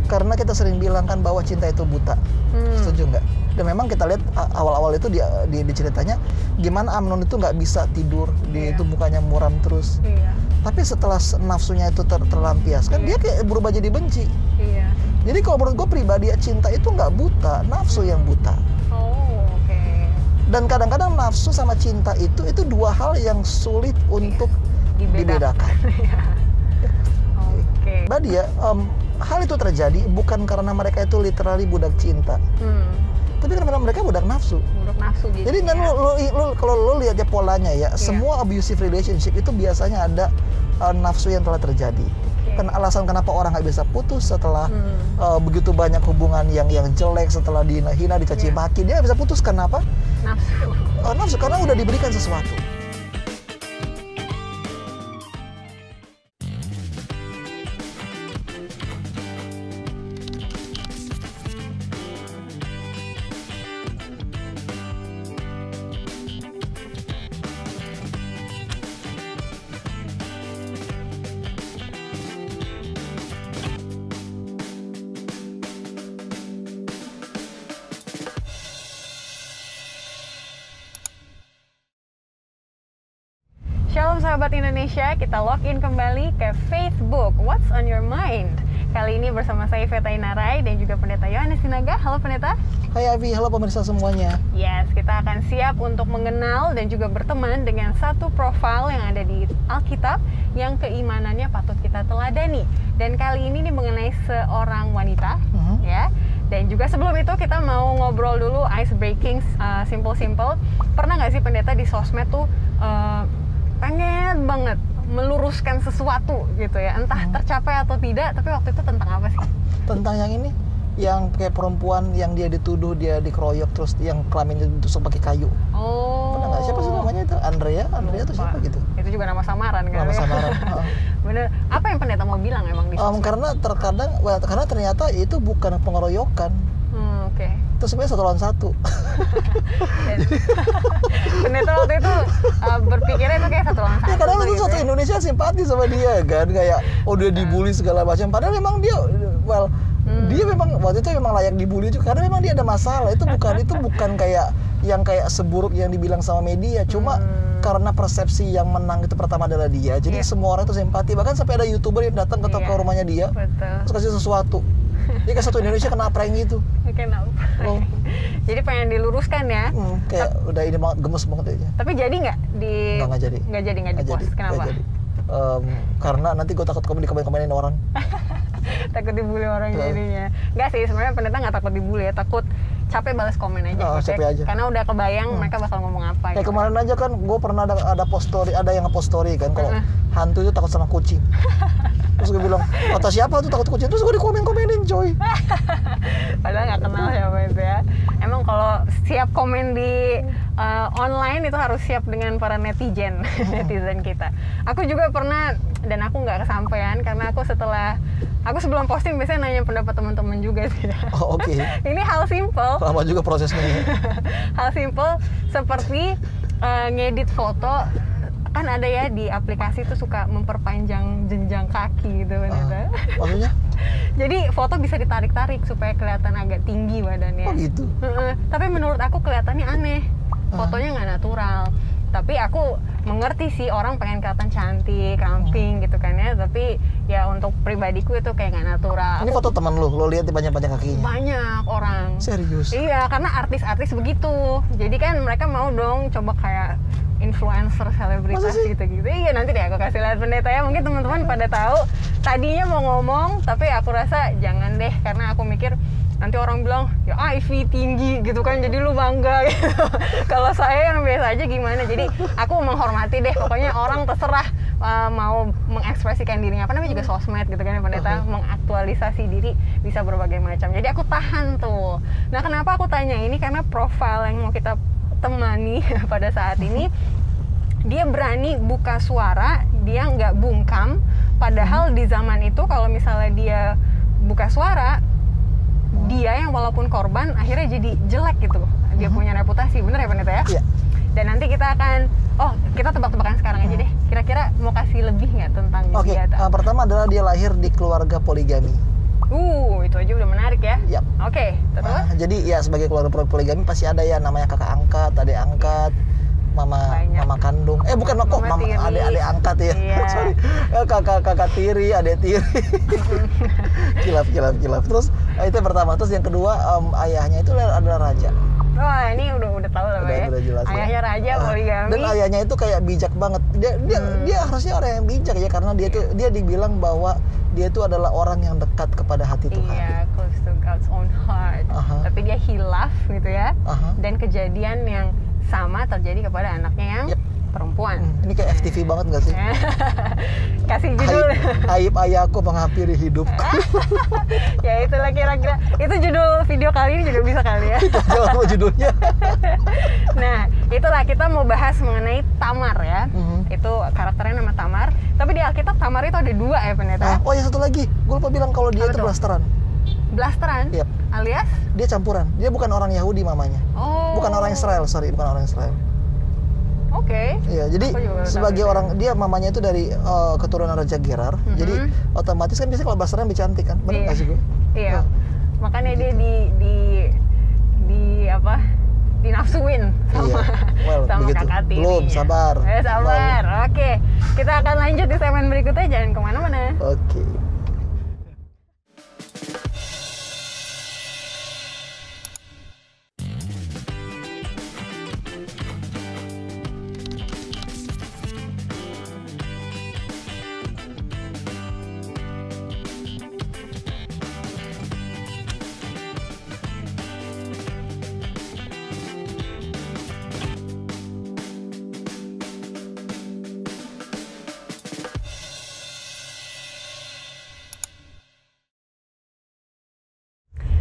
Karena kita sering bilang kan bahwa cinta itu buta. Setuju nggak? Dan memang kita lihat awal-awal itu di ceritanya gimana Amnon itu nggak bisa tidur, dia itu mukanya muram terus. Tapi setelah nafsunya itu terlampiaskan, dia kayak berubah jadi benci. Jadi kalau menurut gue pribadi, cinta itu nggak buta, nafsu yang buta. Dan kadang-kadang nafsu sama cinta itu dua hal yang sulit untuk dibedakan. Pribadi ya, hal itu terjadi bukan karena mereka itu literally budak cinta, tapi karena mereka budak nafsu. Gitu. Jadi kan kalau lo lihat ya polanya ya, semua abusive relationship itu biasanya ada nafsu yang telah terjadi. Kan alasan kenapa orang nggak bisa putus setelah begitu banyak hubungan yang jelek, setelah dihina, dicaci maki, dia bisa putus kenapa? Nafsu karena udah diberikan sesuatu. Shalom sahabat Indonesia, kita login kembali ke Facebook What's on Your Mind. Kali ini bersama saya Veta Inarai dan juga Pendeta Yohanes Sinaga. Halo Pendeta. Hai Avi, halo pemirsa semuanya. Yes, kita akan siap untuk mengenal dan juga berteman dengan satu profil yang ada di Alkitab yang keimanannya patut kita teladani. Dan kali ini nih mengenai seorang wanita, ya. Dan juga sebelum itu kita mau ngobrol dulu ice breaking, simple. Pernah nggak sih Pendeta di sosmed tuh pengen banget meluruskan sesuatu gitu ya, entah tercapai atau tidak, tapi waktu itu tentang apa sih? Tentang yang ini, yang kayak perempuan yang dia dituduh dia dikeroyok terus yang kelaminnya ditusuk pakai kayu. Pernah nggak? Siapa sih namanya itu? Andrea tuh siapa gitu? Itu juga nama samaran kan? Nama samaran. Bener. Apa yang Pendeta mau bilang emang di sosmed? Karena ternyata itu bukan pengeroyokan. Itu sebenarnya 1 lawan 1. Pendeta waktu itu berpikirnya itu kayak 1 lawan 1. Ya karena itu gitu satu Indonesia simpati sama dia kan, kayak dia dibully segala macam. Padahal memang dia, dia memang waktu itu memang layak dibully juga karena memang dia ada masalah. Itu bukan kayak yang kayak seburuk yang dibilang sama media. Cuma karena persepsi yang menang itu pertama adalah dia. Jadi semua orang itu simpati. Bahkan sampai ada YouTuber yang datang ke rumahnya dia, terus kasih sesuatu. Dia kayak 1 Indonesia kena prank gitu. Jadi pengen diluruskan ya. Kayak udah ini banget, gemes banget aja. Tapi jadi nggak di? Nggak jadi. Nggak di post. Kenapa? Nggak jadi. Karena nanti gue takut dikomen-komenin orang. Takut dibully orang jadinya. Nggak sih, sebenarnya Pendeta nggak takut dibully ya, takut capek balas komen aja. Capek aja. Karena udah kebayang mereka bakal ngomong apa. Kayak kemarin aja kan gue pernah ada post story, ada yang nge-post story kan kalau hantu itu takut sama kucing. Terus gue bilang, kata siapa tuh takut kucing? Terus gue dikomen-komenin coy. Padahal nggak kenal siapa itu ya. Emang kalau siap komen di online itu harus siap dengan para netizen kita. Aku juga pernah, dan aku nggak kesampaian karena aku sebelum posting biasanya nanya pendapat teman-teman juga sih. Oke. Ini hal simple. Lama juga prosesnya. Hal simple seperti ngedit foto. Kan ada ya di aplikasi tuh suka memperpanjang jenjang kaki gitu kan. Maksudnya? Jadi foto bisa ditarik-tarik supaya kelihatan agak tinggi badannya. Oh gitu? Tapi menurut aku kelihatannya aneh. Fotonya nggak natural. Tapi aku mengerti sih orang pengen kelihatan cantik, ramping gitu kan ya. Tapi ya untuk pribadiku itu kayak nggak natural. Ini foto teman lo lihat di banyak kakinya? Banyak orang. Serius? Iya, karena artis-artis begitu. Jadi kan mereka mau dong coba kayak influencer, selebritas gitu-gitu. Iya, nanti deh aku kasih lihat Pendeta ya. Mungkin teman-teman pada tahu. Tadinya mau ngomong, tapi aku rasa jangan deh. Karena aku mikir nanti orang bilang, ya Ivy tinggi gitu kan, jadi lu bangga gitu. Kalau saya yang biasa aja gimana. Jadi aku menghormati deh. Pokoknya orang terserah mau mengekspresikan dirinya. Apa namanya juga sosmed gitu kan ya Pendeta. Mengaktualisasi diri bisa berbagai macam. Jadi aku tahan tuh. Nah kenapa aku tanya ini? Karena profil yang mau kita temani pada saat ini, dia berani buka suara, dia nggak bungkam. Padahal di zaman itu kalau misalnya dia buka suara, dia yang walaupun korban akhirnya jadi jelek gitu. Dia punya reputasi, bener ya Pendeta ya? Iya. Dan nanti kita akan, kita tebak-tebakan sekarang aja deh. Kira-kira mau kasih lebih nggak tentang dia? Pertama adalah dia lahir di keluarga poligami. Itu aja udah menarik ya. Yap. Oke, terus? Jadi ya sebagai keluarga poligami pasti ada ya namanya kakak angkat, adik angkat, mama kandung. Bukan mama adik angkat ya. Iya. Sorry. Kakak tiri, adik tiri. kilaf. Terus itu yang pertama. Terus yang kedua ayahnya itu adalah raja. Wah, ini udah tahu lah Pak ya. Udah jelas, ayahnya raja poligami. Dan ayahnya itu kayak bijak banget. Dia harusnya orang yang bijak ya, karena dia dibilang bahwa dia itu adalah orang yang dekat kepada hati Tuhan. Iya, close to God's own heart. Tapi dia hilaf gitu ya. Dan kejadian yang sama terjadi kepada anaknya yang perempuan. Ini kayak FTV banget nggak sih? Kasih judul. Aib ayahku menghampiri hidupku. Ya itulah kira-kira. Itu judul video kali ini juga bisa kali ya. Itu aja lah judulnya. Nah, itulah kita mau bahas mengenai Tamar ya. Itu karakternya nama Tamar. Tapi di Alkitab Tamar itu ada 2 ya pendeta. Oh ya, satu lagi. Gue lupa bilang kalau dia itu blasteran. Blasteran? Yep. Alias? Dia campuran. Dia bukan orang Yahudi mamanya. Bukan orang Israel, bukan orang Israel. Oke. Iya, jadi sebagai orang dia mamanya itu dari keturunan Raja Gerar. Jadi otomatis kan biasanya kalau blasteran lebih cantik kan. Benar nggak sih gue? Iya. Makanya dia di apa? Dinafsuin sama kakak tirinya. Belum, sabar. Sabar. Oke. Kita akan lanjut di segmen berikutnya, jangan kemana-mana. Oke.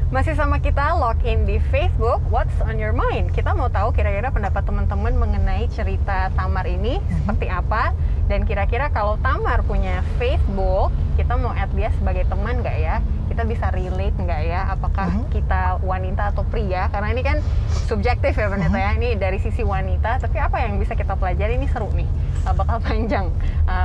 Masih sama kita login di Facebook What's on Your Mind. Kita mau tahu kira-kira pendapat teman-teman mengenai cerita Tamar ini seperti apa. Dan kira-kira kalau Tamar punya Facebook, kita mau add dia sebagai teman nggak ya? Kita bisa relate nggak ya? Apakah kita wanita atau pria? Karena ini kan subjektif ya pendeta ya. Ini dari sisi wanita, tapi apa yang bisa kita pelajari? Ini seru nih. Bakal panjang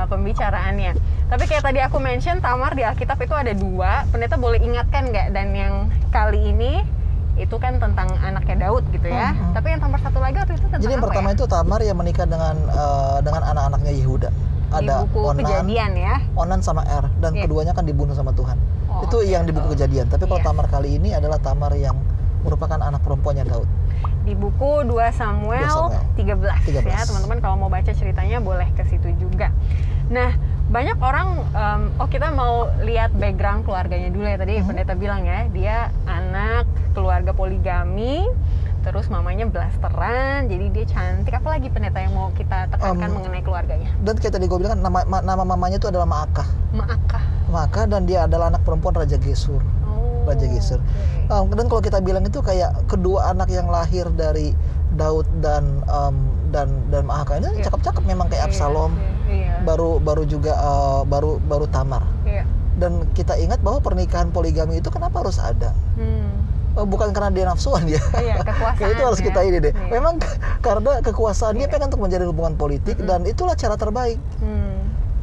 pembicaraannya. Tapi kayak tadi aku mention, Tamar di Alkitab itu ada 2. Pendeta boleh ingatkan nggak? Dan yang kali ini itu kan tentang anaknya Daud gitu ya. Tapi yang Tamar satu lagi waktu itu tentang Jadi yang pertama itu Tamar yang menikah dengan anak-anaknya Yehuda. Ada di buku Kejadian ya. Onan sama Er, dan keduanya kan dibunuh sama Tuhan. Itu yang di buku Kejadian. Tapi kalau Tamar kali ini adalah Tamar yang merupakan anak perempuannya Daud. Di buku 2 Samuel 13 ya, teman-teman kalau mau baca ceritanya boleh ke situ juga. Nah, banyak orang kita mau lihat background keluarganya dulu ya. Tadi pendeta bilang ya, dia anak keluarga poligami, terus mamanya blasteran, jadi dia cantik. Apalagi pendeta yang mau kita tekankan mengenai keluarganya? Dan kayak tadi gue bilang kan nama mamanya itu adalah Maakah, dan dia adalah anak perempuan Raja Gesur. Raja Gesur. Dan kalau kita bilang itu kayak kedua anak yang lahir dari Daud dan Maakah ini cakep-cakep memang kayak Absalom. Baru juga baru Tamar. Dan kita ingat bahwa pernikahan poligami itu kenapa harus ada? Bukan karena dia nafsuan ya. Kekuasaan. Itu harus kita ini deh. Memang karena kekuasaan dia pengen untuk menjadi hubungan politik dan itulah cara terbaik.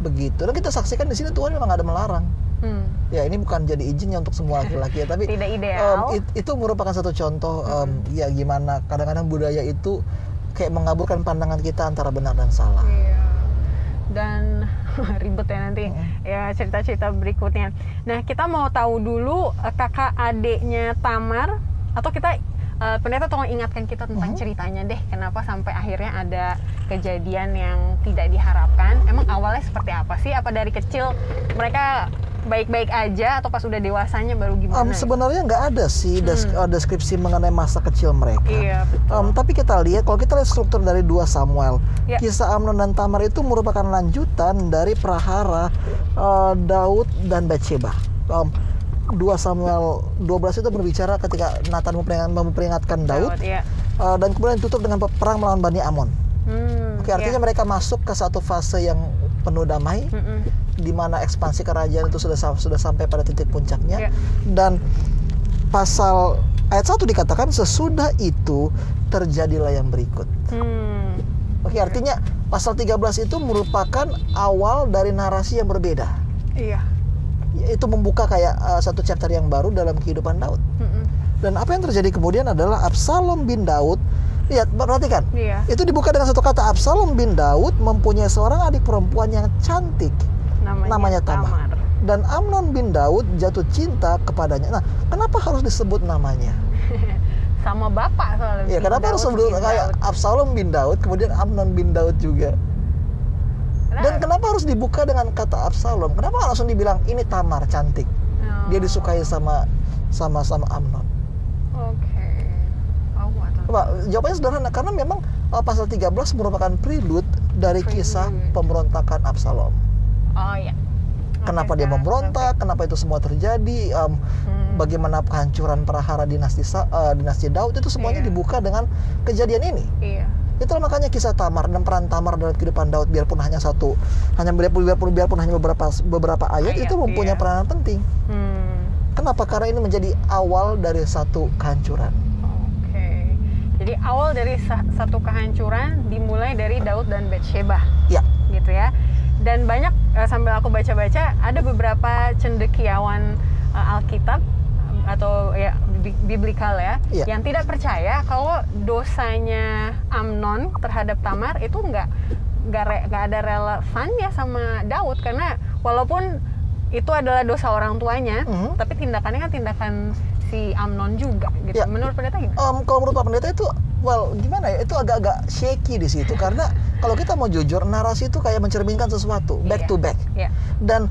Begitu. Dan kita saksikan di sini Tuhan memang ada melarang. Ya ini bukan jadi izinnya untuk semua laki-laki ya, tapi tidak ideal. Itu merupakan satu contoh ya gimana kadang-kadang budaya itu kayak mengaburkan pandangan kita antara benar dan salah. Dan ribet ya nanti ya cerita-cerita berikutnya. Nah, kita mau tahu dulu kakak adiknya Tamar, atau kita pendeta tolong ingatkan kita tentang ceritanya deh, kenapa sampai akhirnya ada kejadian yang tidak diharapkan. Emang awalnya seperti apa sih? Apa dari kecil mereka baik-baik aja atau pas udah dewasanya baru gimana? Sebenarnya nggak ada sih deskripsi mengenai masa kecil mereka. Iya, betul. Tapi kita lihat, kalau kita lihat struktur dari 2 Samuel, kisah Amnon dan Tamar itu merupakan lanjutan dari prahara Daud dan Batsheba. 2 Samuel 12 itu berbicara ketika Nathan memperingatkan Daud dan kemudian ditutup dengan perang melawan Bani Amon. Artinya mereka masuk ke satu fase yang penuh damai, di mana ekspansi kerajaan itu sudah sampai pada titik puncaknya. Dan pasal ayat 1 dikatakan sesudah itu terjadilah yang berikut. Artinya pasal 13 itu merupakan awal dari narasi yang berbeda. itu membuka kayak satu chapter yang baru dalam kehidupan Daud. Dan apa yang terjadi kemudian adalah Absalom bin Daud. Lihat, perhatikan. Iya. Itu dibuka dengan satu kata, Absalom bin Daud mempunyai seorang adik perempuan yang cantik. Namanya Tamar. Dan Amnon bin Daud jatuh cinta kepadanya. Nah, kenapa harus disebut namanya? Sama bapak soalnya. Iya, kenapa harus disebut kayak Absalom bin Daud, kemudian Amnon bin Daud juga? Dan kenapa harus dibuka dengan kata Absalom? Kenapa langsung dibilang ini Tamar cantik? Dia disukai sama Amnon. Jawabannya sederhana, karena memang pasal 13 merupakan prelude dari kisah pemberontakan Absalom. Oh iya. Kenapa dia memberontak? Kenapa itu semua terjadi? Bagaimana kehancuran prahara dinasti Daud, itu semuanya dibuka dengan kejadian ini. Iya. Itulah makanya kisah Tamar dan peran Tamar dalam kehidupan Daud, biarpun hanya beberapa ayat, itu mempunyai peranan penting. Kenapa? Karena ini menjadi awal dari satu kehancuran. Jadi awal dari satu kehancuran dimulai dari Daud dan Batsheba. Ya. Gitu ya. Dan banyak sambil aku baca-baca ada beberapa cendekiawan Alkitab atau ya biblikal ya, yang tidak percaya kalau dosanya Amnon terhadap Tamar itu nggak ada relevannya sama Daud, karena walaupun itu adalah dosa orang tuanya, tapi tindakannya kan tindakan si Amnon juga gitu. Ya. Menurut pendeta gimana? Kalau menurut Pak Pendeta itu, gimana ya? Itu agak-agak shaky di situ karena kalau kita mau jujur, narasi itu kayak mencerminkan sesuatu back to back. Dan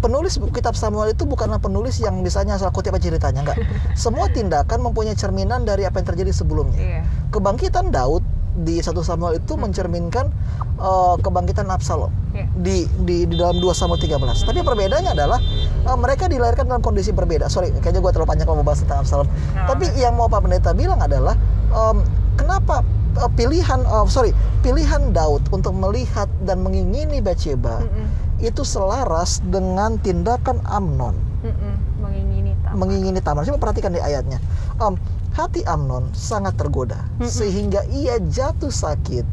penulis kitab Samuel itu bukanlah penulis yang misalnya asal kutip ceritanya, enggak. Semua tindakan mempunyai cerminan dari apa yang terjadi sebelumnya. Kebangkitan Daud di 1 Samuel itu mencerminkan kebangkitan Absalom di dalam 2 Samuel 13. Tapi perbedaannya adalah mereka dilahirkan dalam kondisi berbeda. Sorry, kayaknya gue terlalu panjang kalau mau bahas tentang Absalom. Tapi yang mau Pak Pendeta bilang adalah kenapa pilihan Daud untuk melihat dan mengingini Batsheba itu selaras dengan tindakan Amnon mengingini Tamar. Coba perhatikan di ayatnya. Hati Amnon sangat tergoda sehingga ia jatuh sakit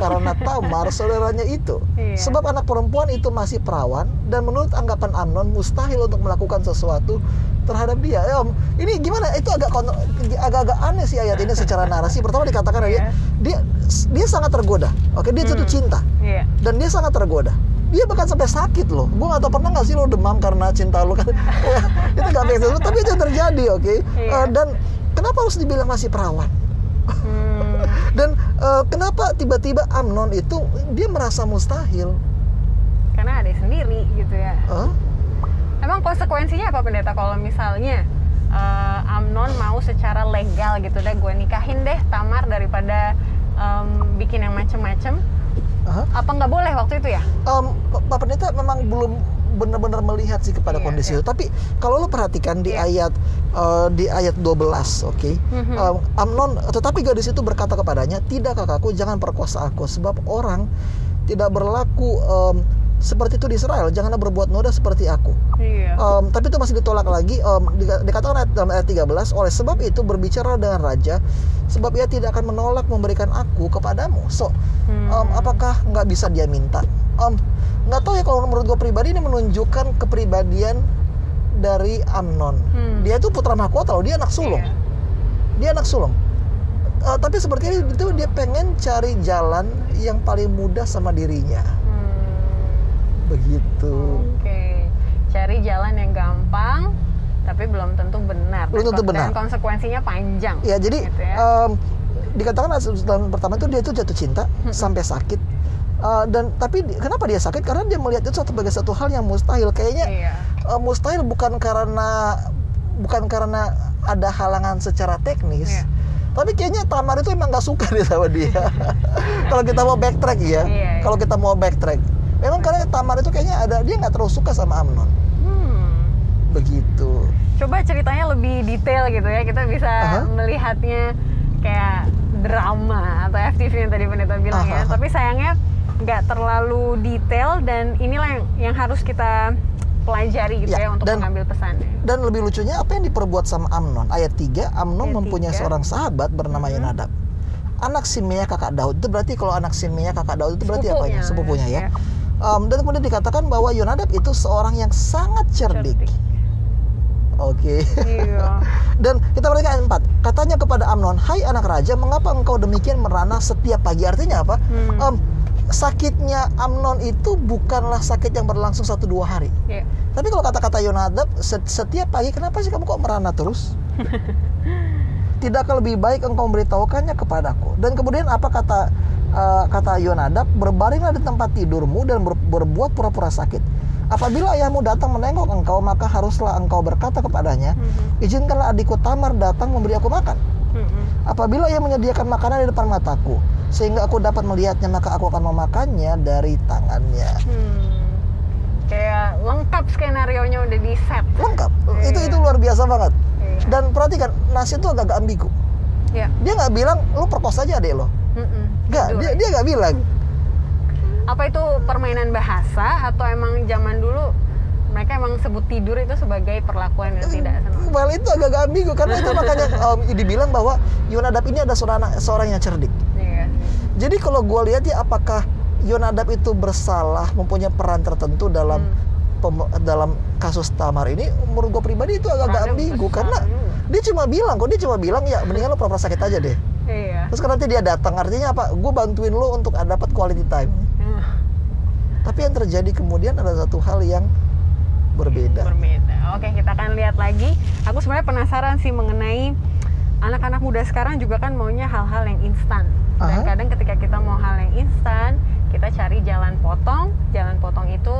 karena Tamar saudaranya itu. Sebab anak perempuan itu masih perawan dan menurut anggapan Amnon mustahil untuk melakukan sesuatu terhadap dia. Ini gimana? Itu agak aneh sih ayat ini secara narasi. Pertama dikatakan dia sangat tergoda. Oke, dia jatuh cinta. Dan dia sangat tergoda. Dia bahkan sampai sakit loh. Gue gak tau, pernah gak sih lo demam karena cinta lo kan? Itu gak make sense, tapi itu terjadi, oke? Dan kenapa harus dibilang masih perawan? Dan kenapa tiba-tiba Amnon itu dia merasa mustahil? Karena ada sendiri gitu ya. Emang konsekuensinya apa Pendeta kalau misalnya Amnon mau secara legal gitu deh, gue nikahin deh Tamar daripada bikin yang macem-macem? Apa nggak boleh waktu itu ya? Pak Pendeta memang belum benar-benar melihat sih kepada kondisi itu. Tapi kalau lo perhatikan di ayat 12, oke? Amnon, tetapi gadis itu berkata kepadanya, tidak kakakku, jangan perkosa aku, sebab orang tidak berlaku seperti itu di Israel, janganlah berbuat noda seperti aku. Tapi itu masih ditolak lagi. Dikatakan dalam ayat 13, oleh sebab itu berbicara dengan raja, sebab ia tidak akan menolak memberikan aku kepadamu. Apakah nggak bisa dia minta? Nggak tahu ya, kalau menurut gue pribadi ini menunjukkan kepribadian dari Amnon. Dia itu putra mahkota loh, dia anak sulung. Dia anak sulung. Tapi sepertinya itu dia pengen cari jalan yang paling mudah sama dirinya. Begitu. Cari jalan yang gampang, tapi belum tentu benar. Dan konsekuensinya panjang. Ya, jadi gitu ya. Dikatakan dalam pertama itu dia itu jatuh cinta sampai sakit. Tapi kenapa dia sakit? Karena dia melihat itu sebagai satu hal yang mustahil. Kayaknya mustahil bukan karena ada halangan secara teknis. Tapi kayaknya Tamar itu emang gak suka dia sama dia. Kalau kita mau backtrack ya. Kalau kita mau backtrack, memang karena Tamar itu kayaknya dia nggak terlalu suka sama Amnon. Begitu. Coba ceritanya lebih detail gitu ya, kita bisa melihatnya kayak drama atau FTV yang tadi Pendeta bilang ya. Tapi sayangnya nggak terlalu detail, dan inilah yang harus kita pelajari gitu ya untuk mengambil pesannya. Dan lebih lucunya apa yang diperbuat sama Amnon. Ayat 3, Amnon mempunyai seorang sahabat bernama Yonadab, anak Simea kakak Daud. Itu berarti kalau anak Simea kakak Daud itu berarti apanya? Sepupunya ya. Dan kemudian dikatakan bahwa Yonadab itu seorang yang sangat cerdik. Oke. Iya. Dan kita perhatikan ayat 4. Katanya kepada Amnon, "Hai anak raja, mengapa engkau demikian merana setiap pagi?" Artinya apa? Sakitnya Amnon itu bukanlah sakit yang berlangsung 1-2 hari. Yeah. Tapi kalau kata-kata Yonadab, setiap pagi, kenapa sih kamu kok merana terus? Tidakkah lebih baik engkau memberitahukannya kepadaku? Dan kemudian apa kata Yonadab? Berbaringlah di tempat tidurmu dan berbuat pura-pura sakit. Apabila ayahmu datang menengok engkau, maka haruslah engkau berkata kepadanya, izinkanlah adikku Tamar datang memberi aku makan. Apabila ia menyediakan makanan di depan mataku, sehingga aku dapat melihatnya, maka aku akan memakannya dari tangannya. Kayak lengkap skenarionya udah di set. Lengkap. Itu luar biasa banget. Dan perhatikan, nasi itu agak ambigu. Dia nggak bilang lu perkosa aja adek lo. Nggak, dia nggak bilang. Apa itu permainan bahasa atau emang zaman dulu mereka emang sebut tidur itu sebagai perlakuan yang tidak senang? Well, itu agak ambigu karena itu makanya dibilang bahwa Yonadab ini ada seorang yang cerdik. Jadi kalau gue lihat ya, apakah Yonadab itu bersalah, mempunyai peran tertentu dalam kasus Tamar ini? Menurut gue pribadi itu agak ambigu karena dia cuma bilang ya mendingan lo pura-pura sakit aja deh. Terus nanti dia datang, artinya apa? Gue bantuin lo untuk dapat quality time. Tapi yang terjadi kemudian ada satu hal yang berbeda. Oke, kita akan lihat lagi. Aku sebenarnya penasaran sih mengenai anak-anak muda sekarang juga kan maunya hal-hal yang instan. Dan kadang ketika kita mau hal yang instan, kita cari jalan potong. Jalan potong itu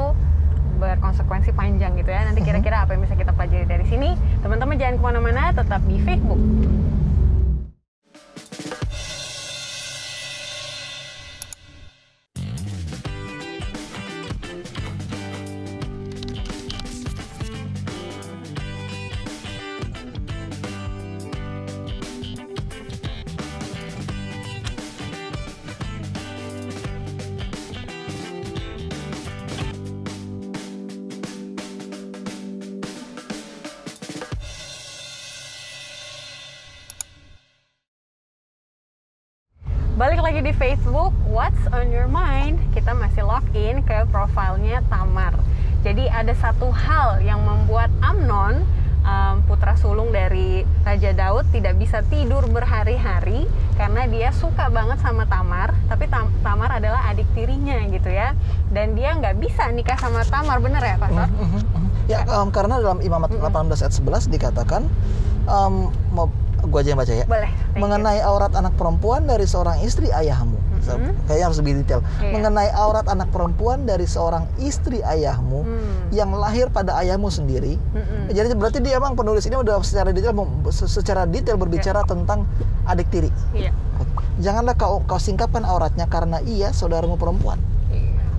berkonsekuensi panjang gitu ya. Nanti kira-kira apa yang bisa kita pelajari dari sini. Teman-teman jangan kemana-mana, tetap di Facebook. Balik lagi di Facebook, What's on your mind? Kita masih login ke profilnya Tamar. Jadi ada satu hal yang membuat Amnon, putra sulung dari Raja Daud, tidak bisa tidur berhari-hari karena dia suka banget sama Tamar. Tapi Tamar adalah adik tirinya gitu ya. Dan dia nggak bisa nikah sama Tamar, bener ya Pastor? Ya, karena dalam Imamat 18 ayat 11 dikatakan, gue aja yang baca ya. Boleh. Mengenai aurat anak perempuan dari seorang istri ayahmu. Kayaknya harus lebih detail. Mengenai aurat anak perempuan dari seorang istri ayahmu yang lahir pada ayahmu sendiri. Jadi berarti dia emang penulis ini udah secara detail berbicara tentang adik tiri. Janganlah kau singkapkan auratnya karena ia saudaramu perempuan.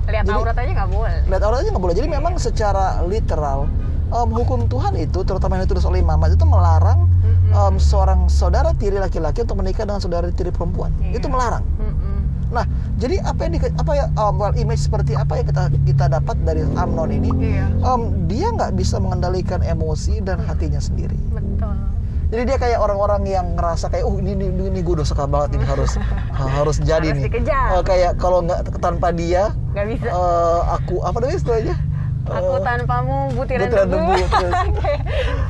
Lihat aurat aja nggak boleh. Lihat aurat aja nggak boleh. Jadi memang secara literal hukum Tuhan itu, terutama yang ditulis oleh Imamat, itu melarang seorang saudara tiri laki-laki untuk menikah dengan saudara tiri perempuan. Itu melarang. Nah, jadi image seperti apa yang kita dapat dari Amnon ini? Dia nggak bisa mengendalikan emosi dan hatinya sendiri. Betul. Jadi dia kayak orang-orang yang ngerasa kayak, ini gue udah suka banget, ini harus jadi nih. Kayak kalau nggak tanpa dia, nggak bisa. Aku apa namanya istilahnya? Aku tanpamu butiran debu.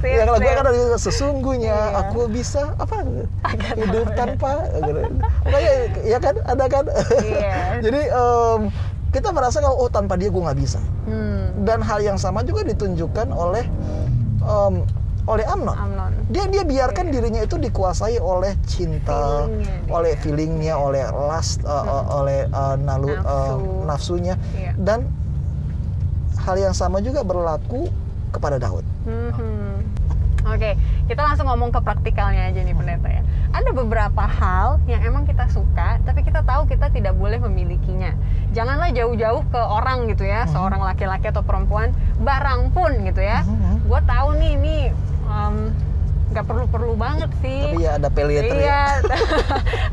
Ya kalau gue kan ada sesungguhnya aku bisa hidup tanpa. Makanya ya kan ada kan. Jadi kita merasa kalau tanpa dia gue nggak bisa. Dan hal yang sama juga ditunjukkan oleh Amnon. Dia biarkan dirinya itu dikuasai oleh cinta, oleh feelingnya, oleh lust, oleh nafsunya. Dan hal yang sama juga berlaku kepada Daud. Oke, kita langsung ngomong ke praktikalnya aja nih pendeta ya. Ada beberapa hal yang emang kita suka, tapi kita tahu kita tidak boleh memilikinya. Janganlah jauh-jauh ke orang gitu ya, seorang laki-laki atau perempuan, barang pun gitu ya. Gue tahu nih ini nggak perlu banget sih. Tapi ya ada pay later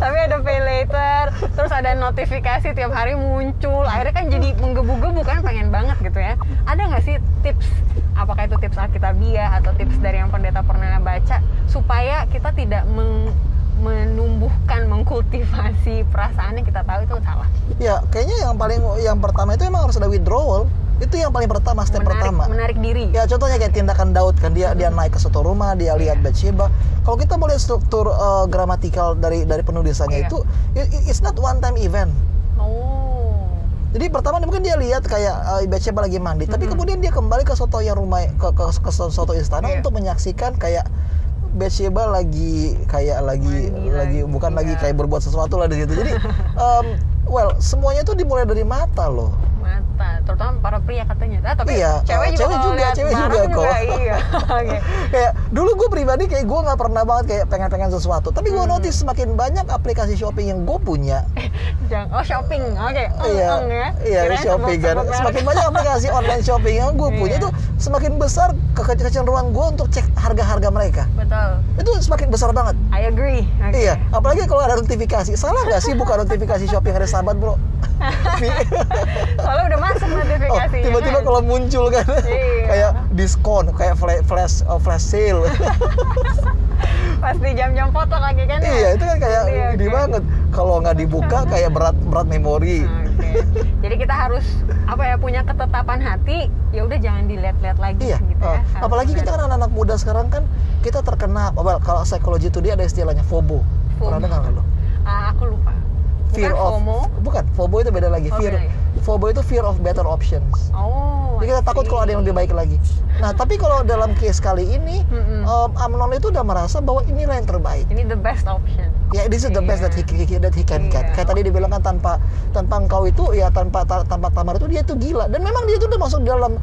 tapi ada pay later, terus ada notifikasi tiap hari muncul. Akhirnya kan jadi menggebu-gebu kan, pengen banget gitu ya. Ada nggak sih tips? Apakah itu tips Alkitabiah atau tips dari yang pendeta pernah baca supaya kita tidak menumbuhkan, mengkultivasi perasaan yang kita tahu itu salah. Ya, kayaknya yang pertama itu emang harus ada withdrawal. Itu yang paling pertama, step pertama. Menarik diri. Ya, contohnya kayak tindakan Daud kan, dia naik ke suatu rumah, dia lihat Bathsheba. Kalau kita mau lihat struktur gramatikal dari penulisannya itu, it's not one time event. Oh. Jadi pertama mungkin dia lihat kayak Bathsheba lagi mandi, tapi kemudian dia kembali ke suatu yang rumah ke suatu istana untuk menyaksikan kayak Bathsheba lagi bukan lagi kayak berbuat sesuatu lah di situ. Jadi semuanya itu dimulai dari mata loh. Mata, terutama para pria katanya. Tapi cewek juga kok. Iya. Okay. Kayak dulu gue pribadi kayak gue nggak pernah banget kayak pengen sesuatu. Tapi gue notice semakin banyak aplikasi shopping yang gue punya. Shopping, oke. Iya, shopping kan. Semakin banyak aplikasi online shopping yang gue punya tuh semakin besar kecenderungan gue untuk cek harga-harga mereka. Betul. Itu semakin besar banget. I agree. Okay. Iya, apalagi kalau ada notifikasi. Salah nggak sih buka notifikasi shopping hari Sabat, bro? Soalnya udah masuk notifikasi. Tiba-tiba kan? Kalau muncul kan, kayak diskon, kayak flash sale. Pasti jam-jam foto lagi kan? Iya, itu kan kayak ini banget. Kalau nggak dibuka kayak berat memori. Okay. Jadi kita harus punya ketetapan hati. Ya udah jangan dilihat-lihat lagi. Iya. Gitu ya. Apalagi kita kan anak-anak muda sekarang kan kita terkena. Kalau psikologi itu dia ada istilahnya FOMO. Pernah dengar nggak lo? Aku lupa. Fear of FOMO? Bukan, FOMO itu beda lagi. FOMO itu fear of better options. Jadi kita takut kalau ada yang lebih baik lagi. Nah, tapi kalau dalam case kali ini, Amnon itu udah merasa bahwa inilah yang terbaik. Ini the best option. Ya, this is the best that he can get. Kayak tadi dibilang kan tanpa engkau itu, ya tanpa Tamar itu dia itu gila. Dan memang dia itu udah masuk dalam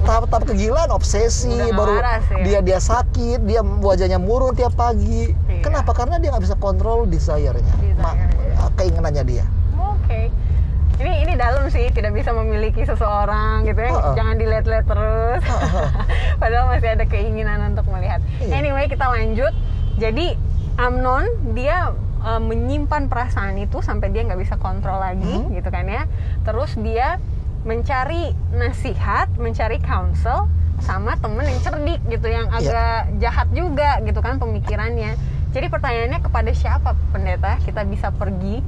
tahap kegilaan, obsesi, baru dia sakit, dia wajahnya murung tiap pagi. Kenapa? Karena dia nggak bisa kontrol desire-nya. Keinginannya dia. Oke. Ini dalam sih, tidak bisa memiliki seseorang gitu ya. Jangan dilihat-lihat terus. Padahal masih ada keinginan untuk melihat. Anyway, kita lanjut. Jadi Amnon dia menyimpan perasaan itu sampai dia nggak bisa kontrol lagi gitu kan ya. Terus dia mencari nasihat, mencari counsel sama temen yang cerdik gitu, yang agak jahat juga gitu kan pemikirannya. Jadi pertanyaannya, kepada siapa pendeta kita bisa pergi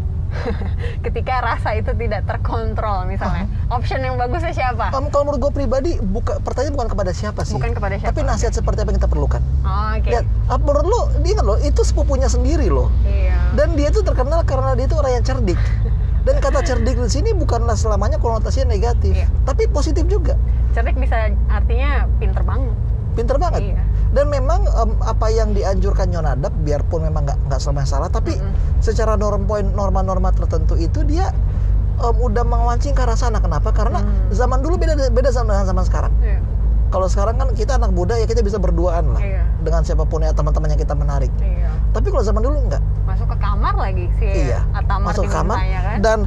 ketika rasa itu tidak terkontrol misalnya? Option yang bagusnya siapa? Kalau menurut gue pribadi, pertanyaan bukan kepada siapa sih. Bukan kepada siapa. Tapi nasihat seperti apa yang kita perlukan. Oke. Lihat, menurut lo, ingat lo, itu sepupunya sendiri lo. Iya. Dan dia itu terkenal karena dia itu orang yang cerdik. Dan kata cerdik di sini bukanlah selamanya konotasinya negatif, tapi positif juga. Cerdik bisa artinya pinter banget. Iya. Dan memang apa yang dianjurkan Yonadab, biarpun memang nggak selamanya salah, tapi secara norma-norma tertentu itu dia udah mengawancing ke arah sana. Kenapa? Karena zaman dulu beda zaman sekarang. Iya. Kalau sekarang kan kita anak muda ya kita bisa berduaan lah dengan siapapun ya, teman-teman yang kita menarik. Iya. Tapi kalau zaman dulu enggak. Masuk ke kamar lagi sih. Iya. Masuk ke kamar kan? Dan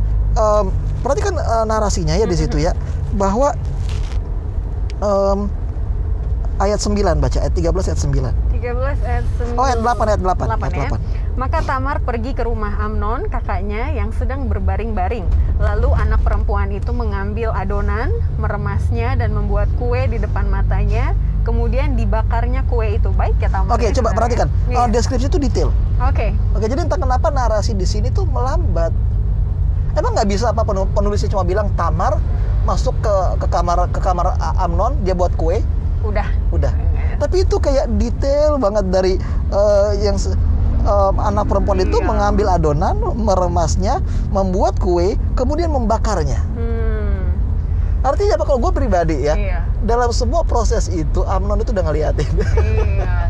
perhatikan narasinya ya di situ ya, bahwa ayat 9 baca, ayat 13 ayat 9. 13 ayat 9. Oh, ayat 8 ayat 8. Ya. Maka Tamar pergi ke rumah Amnon, kakaknya yang sedang berbaring-baring. Lalu anak perempuan itu mengambil adonan, meremasnya dan membuat kue di depan matanya. Kemudian dibakarnya kue itu. Baik ya Tamar. Oke, coba perhatikan. Deskripsi itu detail. Oke, jadi entah kenapa narasi di sini tuh melambat. Emang nggak bisa apa penulisnya cuma bilang Tamar masuk ke kamar Amnon, dia buat kue. Udah. Tapi itu kayak detail banget dari anak perempuan itu mengambil adonan, meremasnya, membuat kue, kemudian membakarnya. Artinya apa? Kalau gue pribadi ya, dalam semua proses itu Amnon itu udah ngeliatin.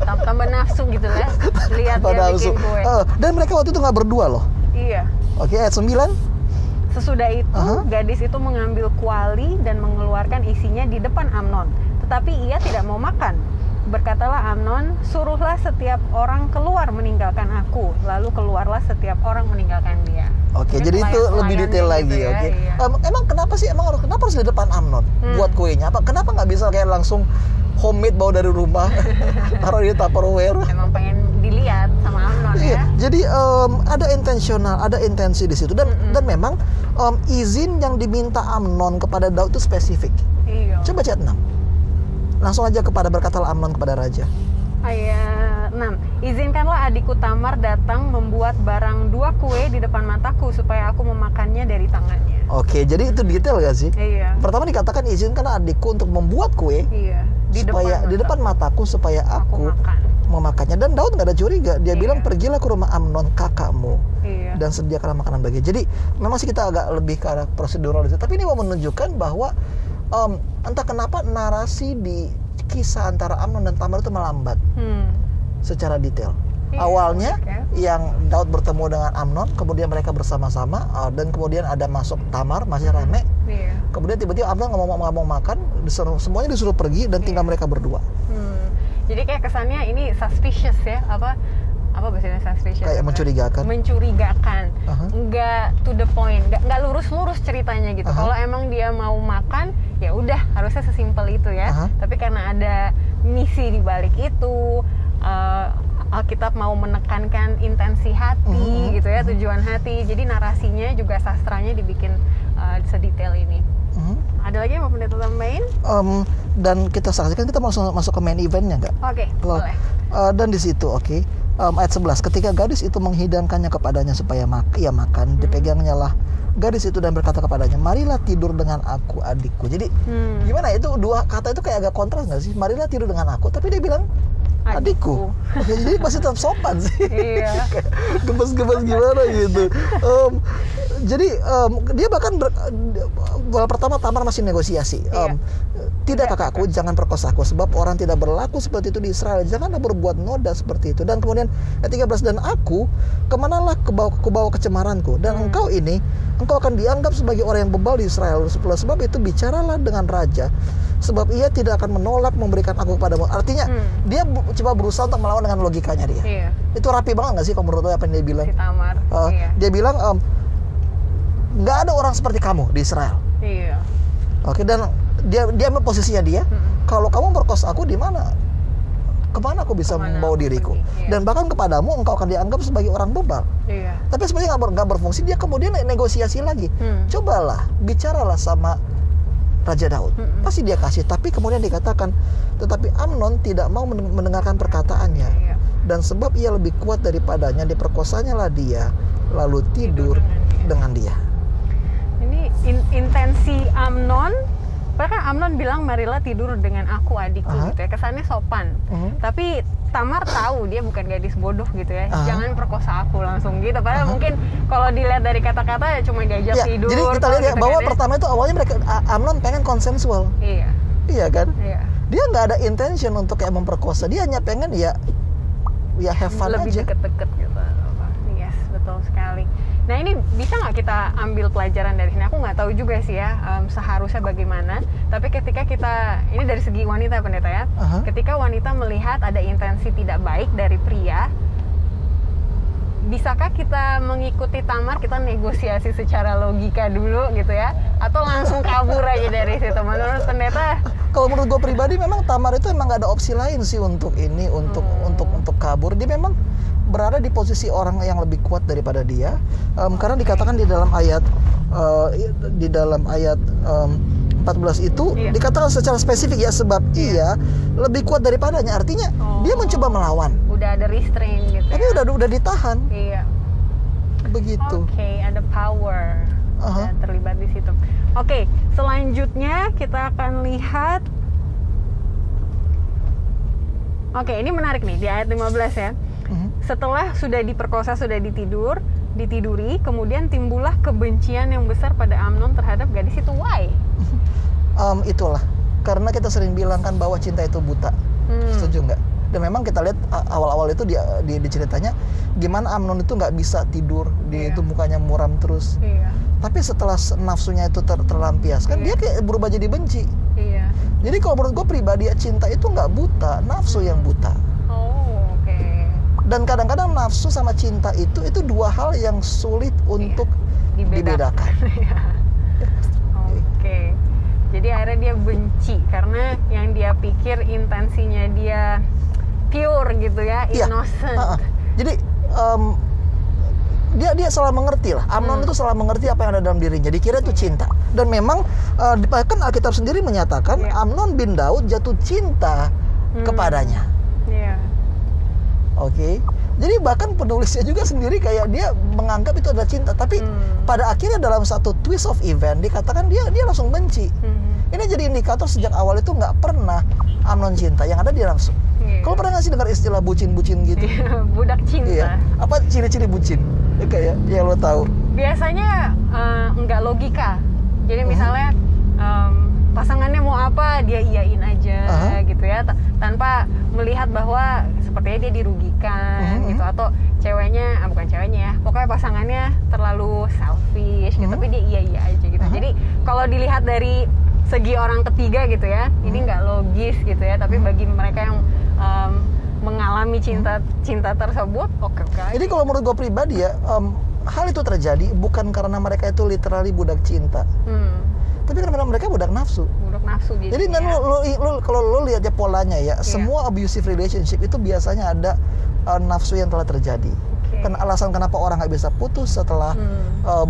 Tambah nafsu gitu lah. Lihat dia bikin kue. Dan mereka waktu itu nggak berdua loh. Iya. Oke, ayat 9. Sesudah itu, gadis itu mengambil kuali dan mengeluarkan isinya di depan Amnon. Tetapi ia tidak mau makan. Berkatalah Amnon, suruhlah setiap orang keluar meninggalkan aku. Lalu keluarlah setiap orang meninggalkan dia. Oke, jadi itu lebih detail lagi. Gitu ya, emang kenapa harus di depan Amnon buat kuenya? Kenapa nggak bisa kayak langsung homemade bawa dari rumah, taruh di Tupperware? Emang pengen dilihat sama Amnon ya. Jadi ada intensi di situ dan memang izin yang diminta Amnon kepada Daud itu spesifik. Coba chat 6. Langsung aja berkatalah Amnon kepada raja. Ayat 6 6. Izinkanlah adikku Tamar datang membuat barang 2 kue di depan mataku supaya aku memakannya dari tangannya. Oke, jadi itu detail gak sih? Iya. Pertama dikatakan izinkanlah adikku untuk membuat kue. Iya. Di depan mataku supaya aku memakannya. Dan Daud nggak ada curiga. Dia bilang pergilah ke rumah Amnon kakakmu dan sediakanlah makanan bagi. Jadi memang sih kita agak lebih ke arah prosedural itu. Tapi ini mau menunjukkan bahwa entah kenapa narasi di kisah antara Amnon dan Tamar itu melambat secara detail. Awalnya yang Daud bertemu dengan Amnon, kemudian mereka bersama-sama, dan kemudian ada masuk Tamar, masih rame. Kemudian tiba-tiba Amnon ngomong makan, semuanya disuruh pergi dan tinggal mereka berdua. Jadi kayak kesannya ini suspicious ya, apa bahasanya suspicious? Kayak mencurigakan. Nggak to the point, nggak lurus-lurus ceritanya gitu. Kalau emang dia mau makan, ya udah harusnya sesimpel itu ya. Tapi karena ada misi di balik itu, Alkitab mau menekankan intensi hati gitu ya, tujuan hati. Jadi narasinya juga sastranya dibikin sedetail ini. Ada lagi yang mau pendeta tambahin? Dan kita saksikan, kita masuk ke main eventnya nggak? Oke, boleh. Dan di situ ayat 11, ketika gadis itu menghidangkannya kepadanya supaya ia makan, dipegangnya lah gadis itu dan berkata kepadanya, marilah tidur dengan aku adikku. Jadi gimana itu, dua kata itu kayak agak kontras nggak sih? Marilah tidur dengan aku, tapi dia bilang adikku. Jadi masih tetap sopan sih. Iya. Gemes-gemes gimana gitu. Jadi dia bahkan pertama Tamar masih negosiasi. Tidak kakakku, jangan perkosa aku, sebab orang tidak berlaku seperti itu di Israel. Janganlah berbuat noda seperti itu. Dan kemudian ayat 13, dan aku kemanalah kubawa kecemaranku, dan engkau akan dianggap sebagai orang yang bebal di Israel. Sebab itu bicaralah dengan raja, sebab ia tidak akan menolak memberikan aku kepadamu. Artinya dia coba berusaha untuk melawan dengan logikanya dia. Itu rapi banget nggak sih kalau menurut lo apa yang dia bilang? Si Tamar. Dia bilang nggak ada orang seperti kamu di Israel. Oke, dan dia posisinya dia, kalau kamu perkosa aku, di mana? Kemana aku bisa membawa diriku? Dan bahkan kepadamu engkau akan dianggap sebagai orang bebal. Tapi sebenarnya nggak berfungsi. Dia kemudian negosiasi lagi. Cobalah, bicaralah sama Raja Daud. Pasti dia kasih. Tapi kemudian dikatakan, tetapi Amnon tidak mau mendengarkan perkataannya. Dan sebab ia lebih kuat daripadanya, diperkosanya lah dia, lalu tidur dengan dia. Ini intensi Amnon. Bahkan Amnon bilang marilah tidur dengan aku adikku gitu ya. Kesannya sopan. Tapi Tamar tahu dia bukan gadis bodoh gitu ya. Jangan perkosa aku langsung gitu. Padahal mungkin kalau dilihat dari kata-kata ya cuma diajak tidur. Jadi kita lihat bahwa pertama itu awalnya Amnon pengen konsensual. Iya kan? Dia nggak ada intention untuk kayak memperkosa. Dia hanya pengen ya have fun lebih aja. Lebih deket-deket gitu. Yes, betul sekali. Nah ini bisa nggak kita ambil pelajaran dari sini? Aku nggak tahu juga sih ya seharusnya bagaimana. Tapi ketika kita, ini dari segi wanita pendeta ya, ketika wanita melihat ada intensi tidak baik dari pria, bisakah kita mengikuti Tamar, kita negosiasi secara logika dulu gitu ya? Atau langsung kabur aja dari situ? Menurut pendeta? Kalau menurut gue pribadi memang Tamar itu emang nggak ada opsi lain sih untuk kabur. Dia memang berada di posisi orang yang lebih kuat daripada dia, karena dikatakan di dalam ayat 14 itu dikatakan secara spesifik ya, sebab ia lebih kuat daripadanya. Artinya dia mencoba melawan. Udah ada restraint gitu. Tapi udah ditahan. Iya. Begitu. Oke, ada power terlibat di situ. Oke, selanjutnya kita akan lihat. Oke, ini menarik nih di ayat 15 ya. Setelah sudah diperkosa, sudah ditiduri, kemudian timbullah kebencian yang besar pada Amnon terhadap gadis itu. Why? Itulah, karena kita sering bilang kan bahwa cinta itu buta. Setuju nggak? Dan memang kita lihat awal-awal itu di ceritanya, gimana Amnon itu nggak bisa tidur, dia itu mukanya muram terus. Tapi setelah nafsunya itu terlampiaskan, dia kayak berubah jadi benci. Jadi kalau menurut gue pribadi, cinta itu nggak buta, nafsu yang buta. Dan kadang-kadang nafsu sama cinta itu dua hal yang sulit untuk dibedakan. Oke. Jadi akhirnya dia benci karena yang dia pikir intensinya dia pure gitu ya, innocent. Jadi dia salah mengerti lah. Amnon itu salah mengerti apa yang ada dalam dirinya. Dikira itu cinta. Dan memang bahkan Alkitab sendiri menyatakan Amnon bin Daud jatuh cinta kepadanya. Oke. Jadi bahkan penulisnya juga sendiri kayak dia menganggap itu adalah cinta, tapi pada akhirnya dalam satu twist of event dikatakan dia langsung benci. Ini jadi indikator sejak awal itu nggak pernah Amnon cinta, yang ada dia nafsu. Kalau pernah nggak sih dengar istilah bucin-bucin gitu? Budak cinta. Iya. Apa ciri-ciri bucin? Kayak yang lo tahu. Biasanya nggak logika. Jadi misalnya pasangannya mau apa dia iyain aja gitu ya, tanpa melihat bahwa sepertinya dia dirugikan gitu, atau ceweknya bukan ceweknya ya, pokoknya pasangannya terlalu selfish gitu, tapi dia iya aja gitu. Jadi kalau dilihat dari segi orang ketiga gitu ya, ini nggak logis gitu ya, tapi bagi mereka yang mengalami cinta tersebut, oke. Jadi kalau menurut gue pribadi ya, hal itu terjadi bukan karena mereka itu literally budak cinta, tapi karena mereka budak nafsu. Gitu. Jadi dan lu kalau lu lihat ya polanya ya, semua abusive relationship itu biasanya ada nafsu yang telah terjadi. Kan alasan kenapa orang nggak bisa putus setelah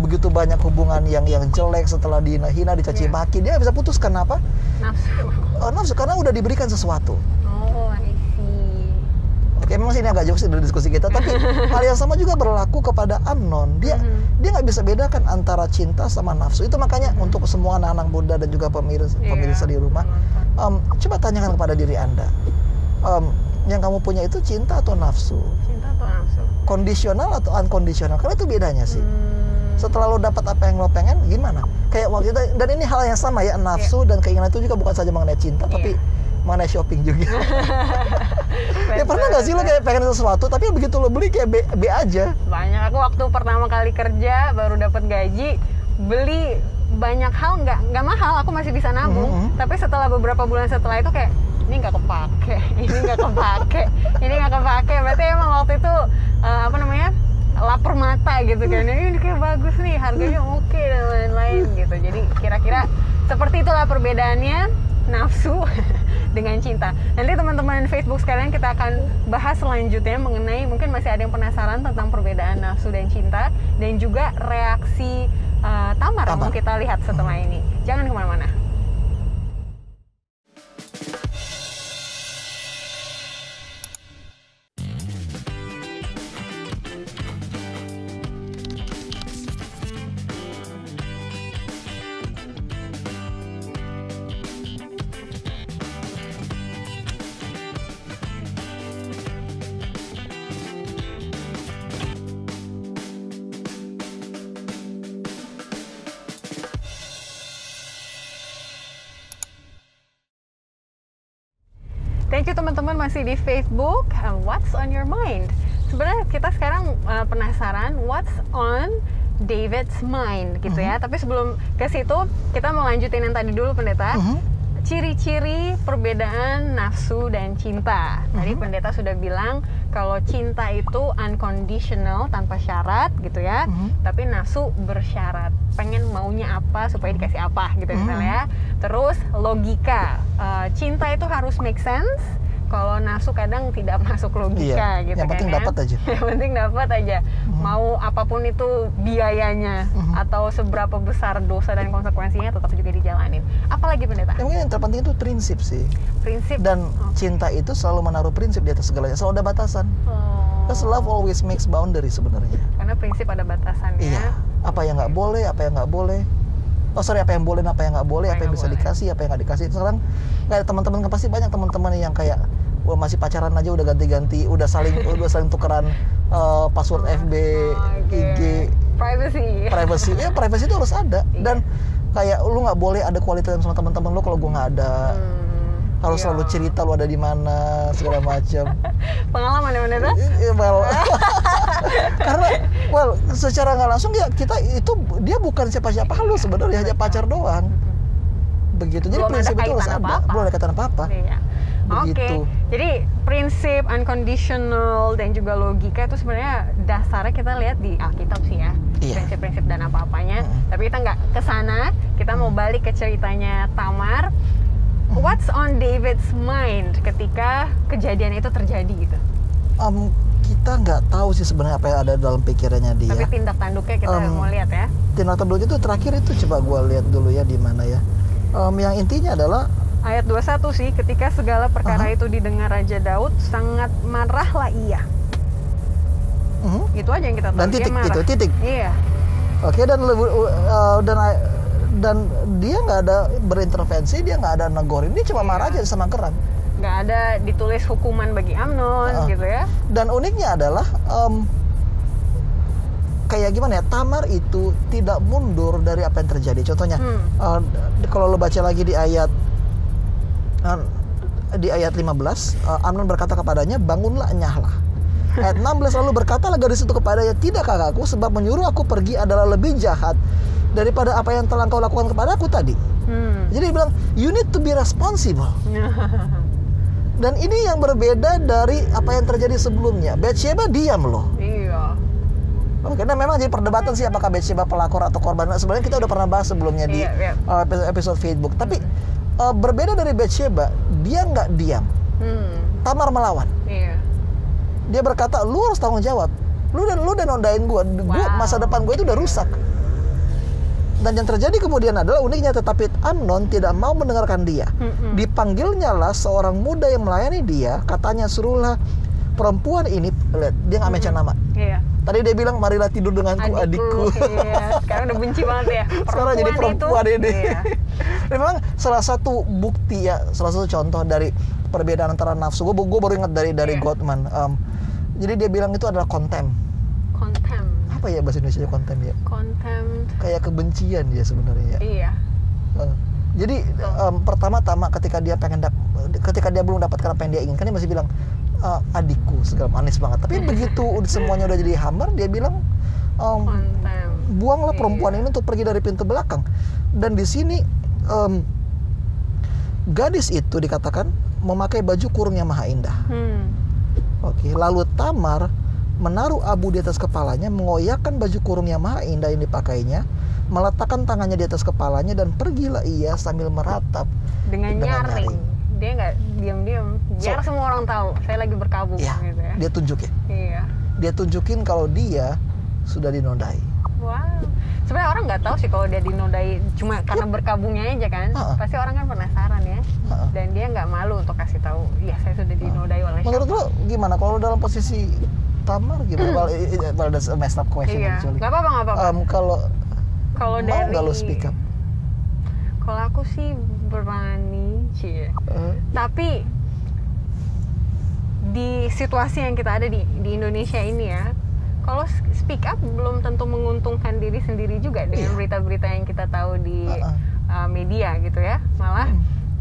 begitu banyak hubungan yang jelek, setelah dihina, dicaci maki, dia nggak bisa putus. Kenapa? Nafsu karena udah diberikan sesuatu. Oke, memang sih ini agak jauh sih dari diskusi kita, tapi hal yang sama juga berlaku kepada Amnon. Dia nggak bisa bedakan antara cinta sama nafsu. Itu makanya untuk semua anak-anak muda dan juga pemirsa di rumah, coba tanyakan kepada diri Anda, yang kamu punya itu cinta atau nafsu? Kondisional atau unconditional? Karena itu bedanya sih. Setelah lo dapat apa yang lo pengen, gimana? Kayak waktu itu, dan ini hal yang sama ya, nafsu dan keinginan itu juga bukan saja mengenai cinta, tapi mengenai shopping juga. Ya pernah nggak sih lo kayak pengen sesuatu, tapi begitu lo beli kayak B aja? Banyak. Aku waktu pertama kali kerja baru dapat gaji, beli banyak hal nggak mahal, aku masih bisa nabung. Tapi setelah beberapa bulan setelah itu kayak ini nggak kepake, ini nggak kepake. Berarti emang waktu itu lapar mata gitu kan. Ini kayak bagus nih, harganya oke dan lain-lain gitu. Jadi kira-kira seperti itulah perbedaannya nafsu dengan cinta. Nanti teman-teman Facebook sekalian kita akan bahas selanjutnya mengenai, mungkin masih ada yang penasaran tentang perbedaan nafsu dan cinta, dan juga reaksi Tamar yang mau kita lihat setelah ini. Jangan kemana-mana. Thank you teman-teman masih di Facebook. What's on your mind? Sebenarnya kita sekarang penasaran what's on David's mind gitu ya. Tapi sebelum ke situ kita mau lanjutin yang tadi dulu, Pendeta. Ciri-ciri perbedaan nafsu dan cinta. Tadi Pendeta sudah bilang kalau cinta itu unconditional, tanpa syarat gitu ya. Tapi nafsu bersyarat, pengen maunya apa supaya dikasih apa gitu misalnya. Terus logika, cinta itu harus make sense. Kalau nafsu kadang tidak masuk logika gitu kan. Yang penting dapat aja. Yang penting dapat aja. Mau apapun itu biayanya atau seberapa besar dosa dan konsekuensinya tetap juga dijalanin. Apalagi Pendeta? Yang terpenting itu prinsip sih. Prinsip. Dan cinta itu selalu menaruh prinsip di atas segalanya. Selalu ada batasan. Because love always makes boundary sebenarnya. Karena prinsip ada batasannya. Iya. Apa yang nggak boleh, apa yang nggak boleh. Apa yang boleh, apa yang nggak boleh, apa yang bisa dikasih, apa yang nggak dikasih. Sekarang kayak teman-teman pasti banyak teman-teman yang kayak masih pacaran aja udah ganti-ganti, udah saling tukeran password FB, IG. Privacy. Ya privacy itu harus ada. Dan kayak lu nggak boleh ada quality time sama teman-teman lu kalau gua nggak ada. Harus selalu cerita lu ada di mana, segala macam. Pengalaman ya Pendeta? Karena secara nggak langsung ya kita itu dia bukan siapa-siapa lu sebenarnya, hanya pacar doang. Begitu. Jadi prinsip itu harus ada. Belum ada kaitan apa-apa. Oke. Jadi prinsip unconditional dan juga logika itu sebenarnya dasarnya kita lihat di Alkitab sih ya. Prinsip-prinsip dan apa-apanya. Tapi kita nggak kesana. Kita mau balik ke ceritanya Tamar. What's on David's mind ketika kejadian itu terjadi gitu? Kita nggak tahu sih sebenarnya apa yang ada dalam pikirannya dia. Tapi tindak tanduknya kita mau lihat ya. Tindak tanduk itu terakhir itu coba gue lihat dulu ya di mana ya. Yang intinya adalah ayat 21 sih, ketika segala perkara itu didengar Raja Daud, sangat marahlah ia. Itu aja yang kita tahu. Dan titik dia marah. itu titik. Iya. Oke, dan dia nggak ada berintervensi, dia nggak ada negorin, dia cuma marah aja sama keran. Nggak ada ditulis hukuman bagi Amnon gitu ya. Dan uniknya adalah kayak gimana ya, Tamar itu tidak mundur dari apa yang terjadi. Contohnya kalau lo baca lagi di ayat 15, Amnon berkata kepadanya, bangunlah, enyahlah. Ayat 16, lalu berkatalah gadis itu kepadanya, tidak kakakku, sebab menyuruh aku pergi adalah lebih jahat daripada apa yang telah kau lakukan kepada aku tadi. Jadi dia bilang, you need to be responsible. Dan ini yang berbeda dari apa yang terjadi sebelumnya. Batsheba diam loh. Iya. Oke, nah memang jadi perdebatan sih apakah Batsheba pelakor atau korban. Sebenarnya kita udah pernah bahas sebelumnya di episode Facebook. Tapi berbeda dari Batsheba, dia nggak diam. Tamar melawan. Iya. Dia berkata, lu harus tanggung jawab. Lu udah nondain gue. Masa depan gue itu udah rusak. Dan yang terjadi kemudian adalah uniknya, tetapi Amnon tidak mau mendengarkan dia. Dipanggilnya lah seorang muda yang melayani dia, katanya, suruhlah perempuan ini, lihat, dia nggak mention nama. Iya. Tadi dia bilang, marilah tidur denganku, adikku. Iya. Sekarang udah benci banget ya. Sekarang jadi perempuan itu, ini. Iya. Memang salah satu bukti ya, salah satu contoh dari perbedaan antara nafsu. Gue baru ingat dari Gottman. Jadi dia bilang itu adalah contempt. Apa ya bahasa Indonesia contempt ya? Contempt. Kayak kebencian dia sebenarnya. Iya. Jadi pertama-tama ketika dia belum dapatkan apa yang dia inginkan, dia masih bilang adikku, segala manis banget. Tapi begitu semuanya udah jadi hambar, dia bilang buanglah perempuan ini untuk pergi dari pintu belakang. Dan di sini gadis itu dikatakan memakai baju kurung yang maha indah. Oke, lalu Tamar menaruh abu di atas kepalanya, mengoyakkan baju kurung yang maha indah yang dipakainya, meletakkan tangannya di atas kepalanya, dan pergilah ia sambil meratap dengan nyaring. Dia nggak diam-diam, biar semua orang tahu saya lagi berkabung gitu ya. Dia tunjukin. Iya. Dia tunjukin kalau dia sudah dinodai. Wow. Sebenarnya orang nggak tahu sih kalau dia dinodai cuma karena berkabungnya aja kan. Pasti orang kan penasaran ya. Dan dia nggak malu untuk kasih tahu, ya saya sudah dinodai oleh Menurut lo gimana kalau dalam posisi Tamar gimana? Well, that's a messed up question actually. Nggak apa-apa. Kalau dari nggak lo speak up? Kalau aku sih berani sih. Tapi di situasi yang kita ada di Indonesia ini ya, kalau speak up belum tentu menguntungkan diri sendiri juga dengan berita-berita yang kita tahu di media gitu ya. Malah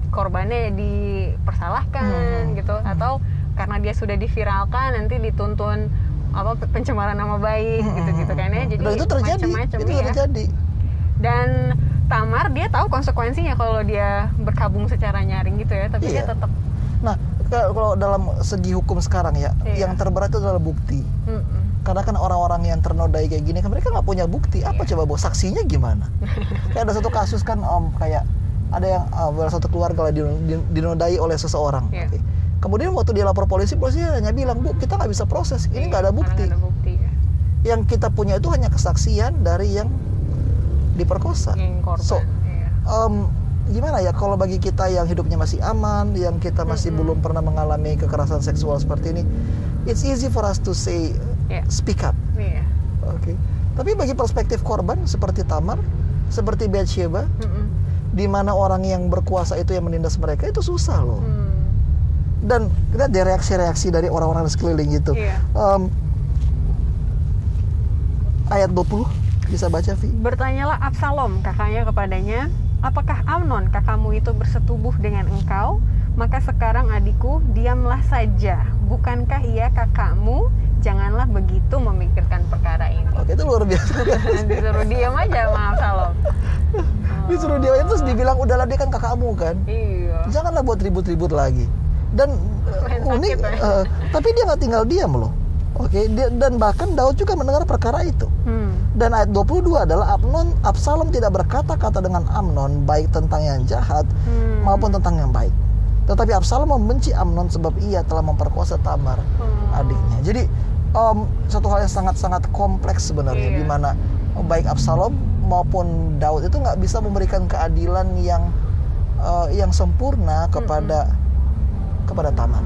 korbannya dipersalahkan gitu, atau karena dia sudah diviralkan nanti dituntun pencemaran nama baik gitu kan ya. Jadi itu terjadi. Terjadi. Dan Tamar dia tahu konsekuensinya kalau dia berkabung secara nyaring gitu ya, tapi dia tetap. Nah, kalau dalam segi hukum sekarang ya, yang terberat itu adalah bukti. Karena kan orang-orang yang ternodai kayak gini kan mereka nggak punya bukti. Apa coba saksinya gimana? Kayak ada satu kasus kan kayak ada yang satu keluarga dinodai oleh seseorang. Okay. Kemudian waktu dia lapor polisi hanya bilang, Bu, kita nggak bisa proses, ini nggak ada bukti. Yang kita punya itu hanya kesaksian dari yang diperkosa. Gimana ya kalau bagi kita yang hidupnya masih aman, yang kita masih belum pernah mengalami kekerasan seksual seperti ini, it's easy for us to say speak up. Okay. Tapi bagi perspektif korban seperti Tamar, seperti Batsheba, di mana orang yang berkuasa itu yang menindas mereka, itu susah loh. Dan kita ada reaksi-reaksi dari orang-orang di sekeliling gitu. Ayat 20 bisa baca, Vi. Bertanyalah Absalom kakaknya kepadanya, apakah Amnon kakakmu itu bersetubuh dengan engkau? Maka sekarang adikku, diamlah saja. Bukankah ia kakakmu? Janganlah begitu memikirkan perkara ini. Oke, itu luar biasa. Disuruh diam aja sama Absalom. Disuruh diam, terus dibilang, udahlah dia kan kakakmu kan. Iya. Janganlah buat ribut-ribut lagi. Dan unik, tapi dia nggak tinggal diam loh. Oke, dan bahkan Daud juga mendengar perkara itu. Dan ayat 22 adalah Absalom tidak berkata-kata dengan Amnon baik tentang yang jahat maupun tentang yang baik. Tetapi Absalom membenci Amnon sebab ia telah memperkosa Tamar, adiknya. Jadi satu hal yang sangat-sangat kompleks sebenarnya, di mana baik Absalom maupun Daud itu nggak bisa memberikan keadilan yang sempurna kepada Tamar.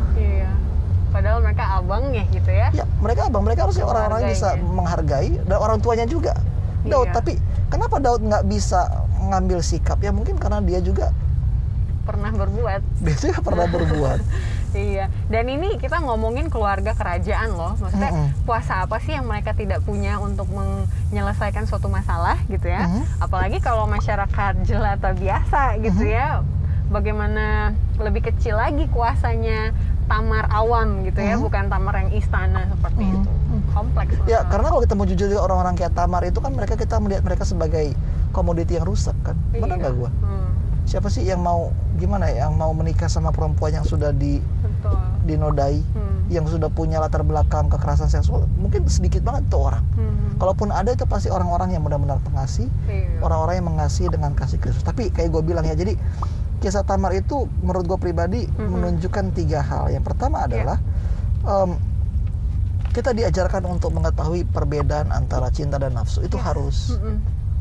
Padahal mereka abangnya gitu ya. Ya, mereka abang, mereka harusnya orang-orang bisa menghargai dan orang tuanya juga. Daud, tapi kenapa Daud nggak bisa ngambil sikap? Ya mungkin karena dia juga pernah berbuat. Dia juga pernah berbuat. Iya. Dan ini kita ngomongin keluarga kerajaan loh. Maksudnya kuasa apa sih yang mereka tidak punya untuk menyelesaikan suatu masalah gitu ya? Apalagi kalau masyarakat jelata biasa gitu ya. Bagaimana lebih kecil lagi kuasanya Tamar awam gitu ya, bukan Tamar yang istana seperti itu. Kompleks. Ya, karena kalau kita mau jujur juga orang-orang kayak Tamar itu kan kita melihat mereka sebagai komoditi yang rusak kan. Benar nggak gua? Siapa sih yang mau yang mau menikah sama perempuan yang sudah dinodai, yang sudah punya latar belakang kekerasan seksual? Mungkin sedikit banget tuh orang. Kalaupun ada itu pasti orang-orang yang benar-benar pengasih, orang-orang yang mengasihi dengan kasih Kristus. Tapi kayak gue bilang ya, jadi kisah Tamar itu menurut gue pribadi menunjukkan 3 hal. Yang pertama adalah kita diajarkan untuk mengetahui perbedaan antara cinta dan nafsu. Itu harus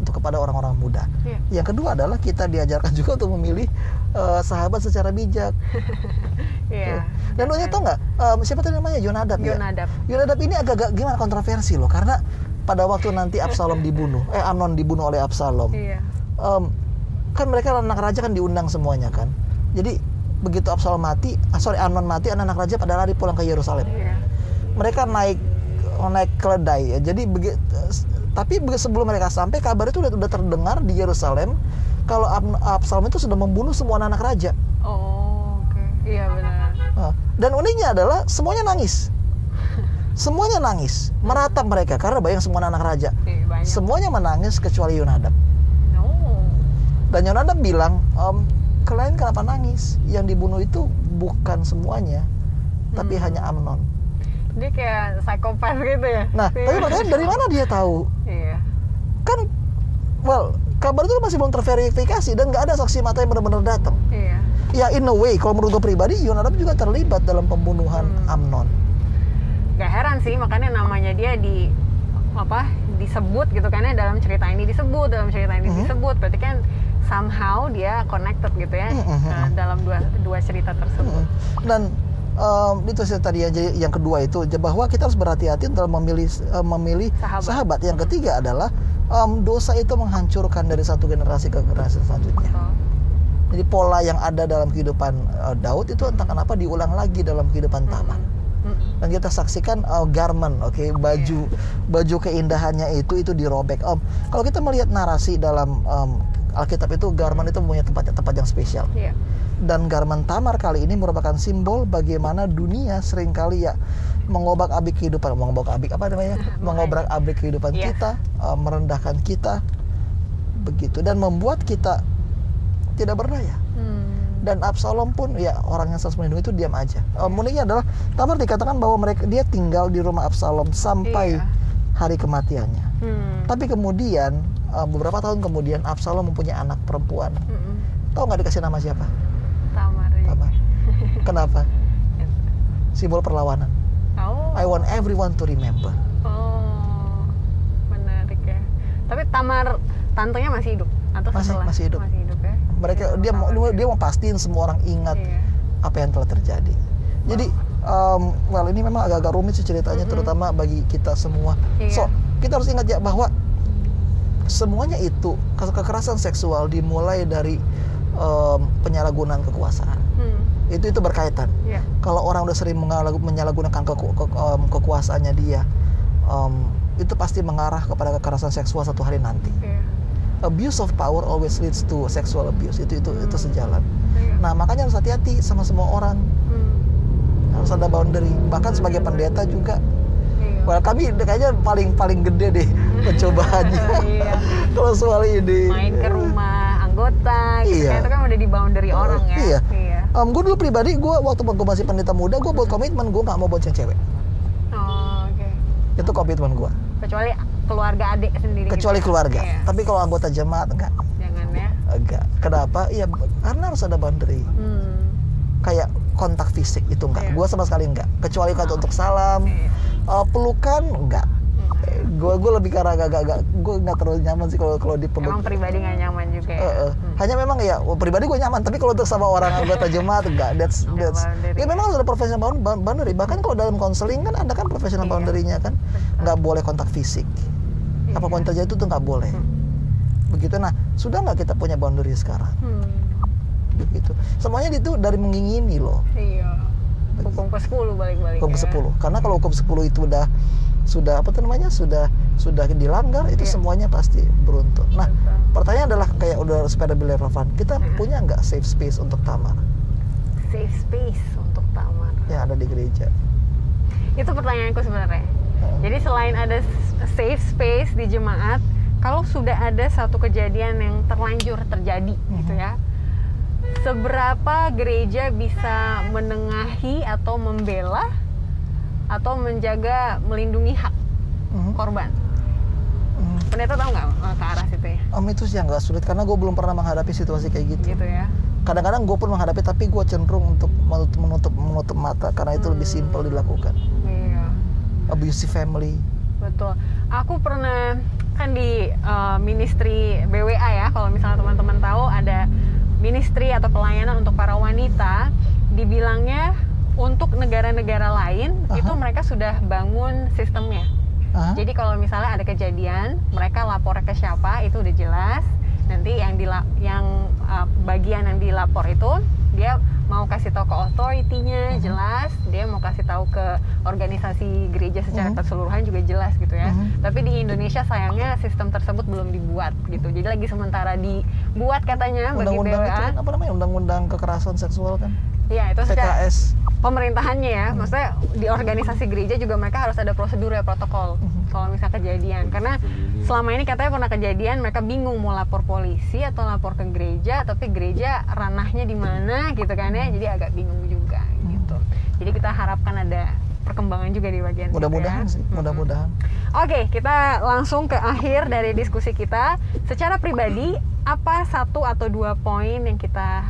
untuk kepada orang-orang muda. Yang kedua adalah kita diajarkan juga untuk memilih sahabat secara bijak. Dan lo tau nggak siapa tadi namanya? Yonadab. Yonadab ini agak gimana, kontroversi loh, karena pada waktu nanti Absalom dibunuh, Amnon dibunuh oleh Absalom. Kan mereka anak raja kan diundang semuanya kan. Jadi begitu Amnon mati, anak-anak raja pada lari pulang ke Yerusalem. Mereka naik keledai ya. Jadi tapi sebelum mereka sampai, kabar itu udah terdengar di Yerusalem kalau Absalom itu sudah membunuh semua anak raja. Iya benar. Dan uniknya adalah semuanya nangis. Semuanya nangis, meratap mereka karena bayang semua anak raja. Semuanya menangis kecuali Yonadab. Dan Yonadab bilang, kalian kenapa nangis? Yang dibunuh itu bukan semuanya, tapi hanya Amnon. Dia kayak psikopat gitu ya. Nah, tapi makanya dari mana dia tahu? Kan, kabar itu masih belum terverifikasi dan nggak ada saksi mata yang benar-benar datang. Ya, in a way, kalau menurut gue pribadi, Yonadab juga terlibat dalam pembunuhan Amnon. Gak heran sih, makanya namanya dia disebut gitu kan ya, dalam cerita ini disebut, berarti kan somehow dia connected gitu ya dalam dua cerita tersebut. Dan itu tadi yang kedua itu bahwa kita harus berhati-hati dalam memilih sahabat. Yang ketiga adalah dosa itu menghancurkan dari satu generasi ke generasi selanjutnya. Jadi pola yang ada dalam kehidupan Daud itu entah kenapa diulang lagi dalam kehidupan Tamar. Dan kita saksikan garment, baju keindahannya itu dirobek. Kalau kita melihat narasi dalam Alkitab itu, garment itu punya tempat yang spesial. Dan garment Tamar kali ini merupakan simbol bagaimana dunia seringkali mengobrak-abrik kehidupan, mengobrak-abrik kehidupan kita, merendahkan kita, begitu, dan membuat kita tidak berdaya. Dan Absalom pun orang yang selalu melindungi itu diam aja. Uniknya adalah Tamar dikatakan bahwa dia tinggal di rumah Absalom sampai hari kematiannya. Tapi kemudian beberapa tahun kemudian Absalom mempunyai anak perempuan. Tahu nggak dikasih nama siapa? Tamar. Kenapa? Simbol perlawanan. I want everyone to remember. Menarik ya. Tapi Tamar tantenya masih hidup atau setelah? Masih hidup. Ya. Dia mau pastiin semua orang ingat apa yang telah terjadi. Jadi ini memang agak-agak rumit sih ceritanya, terutama bagi kita semua. So kita harus ingat bahwa semuanya itu kekerasan seksual dimulai dari penyalahgunaan kekuasaan. Itu berkaitan. Kalau orang udah sering menyalahgunakan kekuasaannya dia, itu pasti mengarah kepada kekerasan seksual satu hari nanti. Abuse of power always leads to sexual abuse. Itu sejalan. Nah, makanya harus hati-hati sama semua orang. Harus ada boundary. Bahkan sebagai pendeta juga. Kami kayaknya paling gede deh percobaannya. Kalau soal ini. Main ke rumah anggota, gitu. Itu kan udah di boundary orang ya. Gue dulu pribadi, waktu gue masih pendeta muda, gue buat komitmen gue nggak mau buat yang cewek. Itu komitmen gue. Kecuali keluarga adik sendiri. Kecuali gitu. Keluarga. Tapi kalau anggota jemaat enggak. Jangan ya. Enggak. Kenapa? Ya karena harus ada boundary. Kayak kontak fisik itu enggak. Gua sama sekali enggak. Kecuali kalau untuk salam, pelukan enggak. Gue lebih karena gue nggak terlalu nyaman sih kalau di Emang pribadi nggak nyaman juga ya? Hanya memang ya pribadi gue nyaman, tapi kalau untuk sama orang anggota jemaat enggak, that's ya memang sudah professional boundary. Bahkan kalau dalam konseling kan ada kan professional boundary-nya kan, nggak boleh kontak fisik, apapun terjadi itu tuh nggak boleh. Begitu. Nah, sudah nggak kita punya boundary sekarang? Begitu. Semuanya itu dari mengingini loh. Iya. Hukum ke-10 balik-balik. Hukum ke-10. Karena kalau hukum 10 itu sudah apa namanya? Sudah dilanggar, itu semuanya pasti beruntun. Nah, pertanyaan adalah kayak udah supaya lebih relevan. Kita punya nggak safe space untuk Tamar? Safe space untuk Tamar. Yang ada di gereja. Itu pertanyaanku sebenarnya. Jadi selain ada safe space di jemaat, kalau sudah ada satu kejadian yang terlanjur terjadi gitu ya, seberapa gereja bisa menengahi atau membela atau menjaga, melindungi hak korban? Pendeta tahu nggak ke arah situ ya? Itu sih yang nggak sulit, karena gue belum pernah menghadapi situasi kayak gitu. Gitu ya. Kadang-kadang gue pun menghadapi, tapi gue cenderung untuk menutup mata, karena itu lebih simpel dilakukan. Iya. Abusive family. Betul. Aku pernah kan di ministry BWA ya, kalau misalnya teman-teman tahu ada ministry atau pelayanan untuk para wanita, dibilangnya untuk negara-negara lain itu mereka sudah bangun sistemnya. Jadi kalau misalnya ada kejadian, mereka lapor ke siapa itu udah jelas. Nanti yang bagian yang dilapor itu dia mau kasih tahu ke authority-nya jelas, dia mau kasih tahu ke organisasi gereja secara keseluruhan juga jelas gitu ya. Tapi di Indonesia sayangnya sistem tersebut belum dibuat gitu. Jadi lagi sementara dibuat katanya bagi BWA. Itu kan, apa namanya, undang-undang kekerasan seksual kan? Iya, itu PKS. Pemerintahannya ya, maksudnya di organisasi gereja juga mereka harus ada prosedur ya, protokol kalau misalnya kejadian. Karena selama ini katanya pernah kejadian mereka bingung mau lapor polisi atau lapor ke gereja, tapi gereja ranahnya di mana gitu kan ya, jadi agak bingung juga gitu. Jadi kita harapkan ada perkembangan juga di bagian mudah-mudahan situ ya. Sih, mudah-mudahan. Oke, kita langsung ke akhir dari diskusi kita. Secara pribadi, apa 1 atau 2 poin yang kita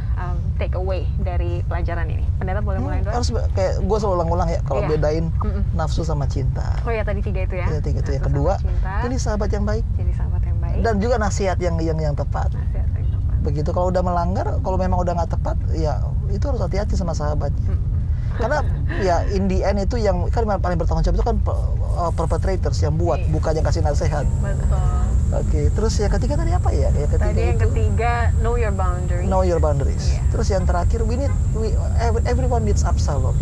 take away dari pelajaran ini? Pendeta boleh mulai dulu. Harus kayak gue selalu ulang-ulang ya, kalau bedain nafsu sama cinta. Oh ya, tadi 3 itu ya. Ya, 3 itu. Yang kedua, jadi sahabat yang baik. Jadi sahabat yang baik. Dan juga nasihat yang tepat. Nasihat yang tepat. Begitu, kalau udah melanggar, kalau memang udah nggak tepat, ya itu harus hati-hati sama sahabatnya. Karena ya in the end itu yang kan paling bertanggung jawab itu kan perpetrators yang buat, bukan yang kasih nasihat. Betul. Oke, terus yang ketiga tadi apa ya? Yang ketiga, know your boundaries. Know your boundaries. Yeah. Terus yang terakhir, everyone needs Absalom.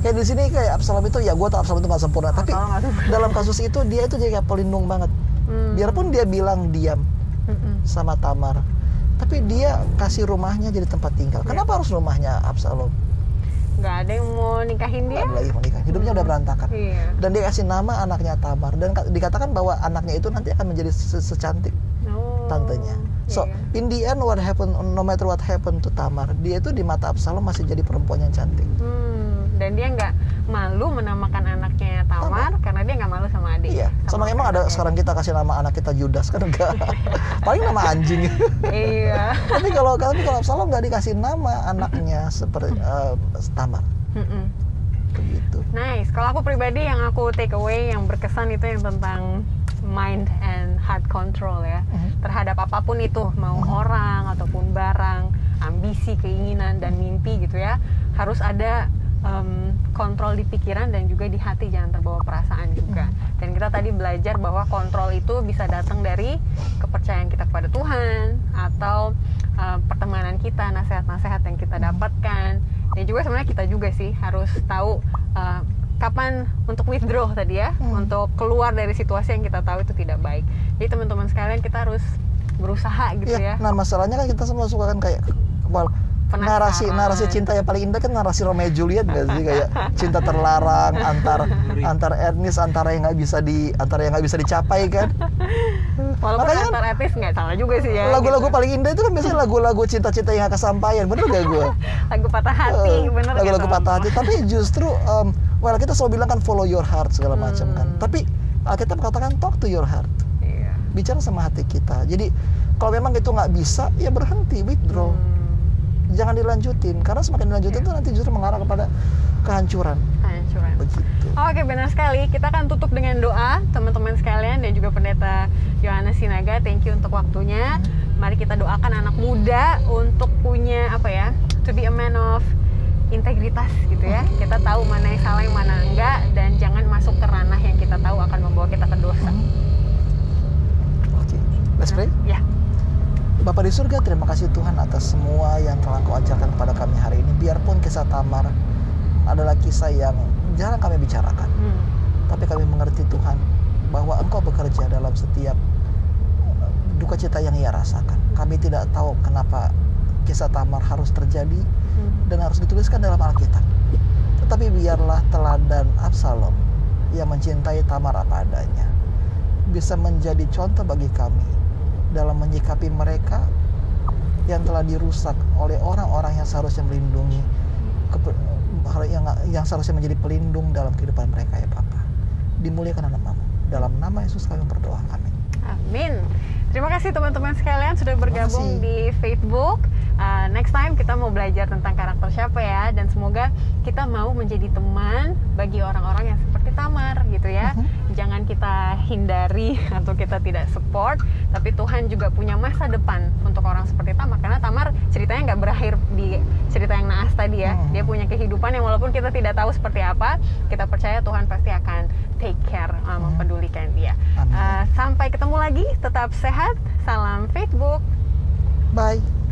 Kayak di sini kayak Absalom itu, ya gue tau Absalom itu nggak sempurna, tapi dalam kasus itu dia itu jadi pelindung banget. Biarpun dia bilang diam sama Tamar, tapi dia kasih rumahnya jadi tempat tinggal. Kenapa harus rumahnya Absalom? Nggak ada yang mau nikahin dia. Nggak ada lagi mau nikah. Hidupnya udah berantakan. Dan dia kasih nama anaknya Tamar. Dan dikatakan bahwa anaknya itu nanti akan menjadi secantik tantenya. So, in the end what happened, no matter what happened to Tamar, dia itu di mata Absalom masih jadi perempuan yang cantik. Dan dia nggak malu menamakan anaknya Tamar karena dia nggak malu sama adik. Iya. Sama emang ada sekarang kita kasih nama anak kita Judas kan enggak. Paling nama anjing. Iya. Tapi kalau Absalom nggak dikasih nama anaknya seperti Tamar. Begitu. Nice. Kalau aku pribadi yang aku take away yang berkesan itu yang tentang mind and heart control ya. Terhadap apapun itu, mau orang ataupun barang, ambisi, keinginan dan mimpi gitu ya. Harus ada kontrol di pikiran dan juga di hati, jangan terbawa perasaan juga. Dan kita tadi belajar bahwa kontrol itu bisa datang dari kepercayaan kita kepada Tuhan atau pertemanan kita, nasihat-nasihat yang kita dapatkan. Dan juga sebenarnya kita juga sih harus tahu kapan untuk withdraw tadi ya, untuk keluar dari situasi yang kita tahu itu tidak baik. Jadi teman-teman sekalian, kita harus berusaha gitu ya. Nah masalahnya kan kita semua suka kan kayak narasi cinta yang paling indah kan narasi Romeo Juliet nggak sih, kayak cinta terlarang antar etnis, antara yang nggak bisa dicapai kan. Walaupun makanya antar etnis nggak salah juga sih ya. Lagu-lagu paling indah itu kan biasanya lagu-lagu cinta-cinta yang nggak kesampaian, bener gak gue? Lagu patah hati, bener. Lagu-lagu patah hati, tapi justru kita selalu bilang kan follow your heart segala macam kan. Tapi Alkitab katakan talk to your heart. Bicara sama hati kita. Jadi kalau memang itu nggak bisa, ya berhenti, withdraw. jangan dilanjutin, karena semakin dilanjutin tuh nanti justru mengarah kepada kehancuran. Begitu. Oke, benar sekali. Kita akan tutup dengan doa, teman-teman sekalian, dan juga Pendeta Yohanes Sinaga. Thank you untuk waktunya. Mari kita doakan anak muda untuk punya to be a man of integritas gitu ya. Kita tahu mana yang salah, yang mana enggak, dan jangan masuk ke ranah yang kita tahu akan membawa kita ke dosa. Oke, let's pray. Ya. Bapa di surga, terima kasih Tuhan atas semua yang telah Kau ajarkan kepada kami hari ini. Biarpun kisah Tamar adalah kisah yang jarang kami bicarakan, tapi kami mengerti Tuhan bahwa Engkau bekerja dalam setiap duka cita yang ia rasakan. Kami tidak tahu kenapa kisah Tamar harus terjadi dan harus dituliskan dalam Alkitab. Tetapi biarlah teladan Absalom yang mencintai Tamar apa adanya bisa menjadi contoh bagi kami dalam menyikapi mereka yang telah dirusak oleh orang-orang yang seharusnya melindungi, yang seharusnya menjadi pelindung dalam kehidupan mereka ya Bapa. Dimuliakan nama-Mu. Dalam nama Yesus kami berdoa. Amin. Amin. Terima kasih teman-teman sekalian sudah bergabung di Facebook. Next time kita mau belajar tentang karakter siapa ya, dan semoga kita mau menjadi teman bagi orang-orang yang seperti Tamar gitu ya. Jangan kita hindari atau kita tidak support, tapi Tuhan juga punya masa depan untuk orang seperti Tamar, karena Tamar ceritanya nggak berakhir di cerita yang naas tadi ya. Dia punya kehidupan yang walaupun kita tidak tahu seperti apa, kita percaya Tuhan pasti akan take care, mempedulikan dia. Sampai ketemu lagi, tetap sehat, salam Facebook. Bye.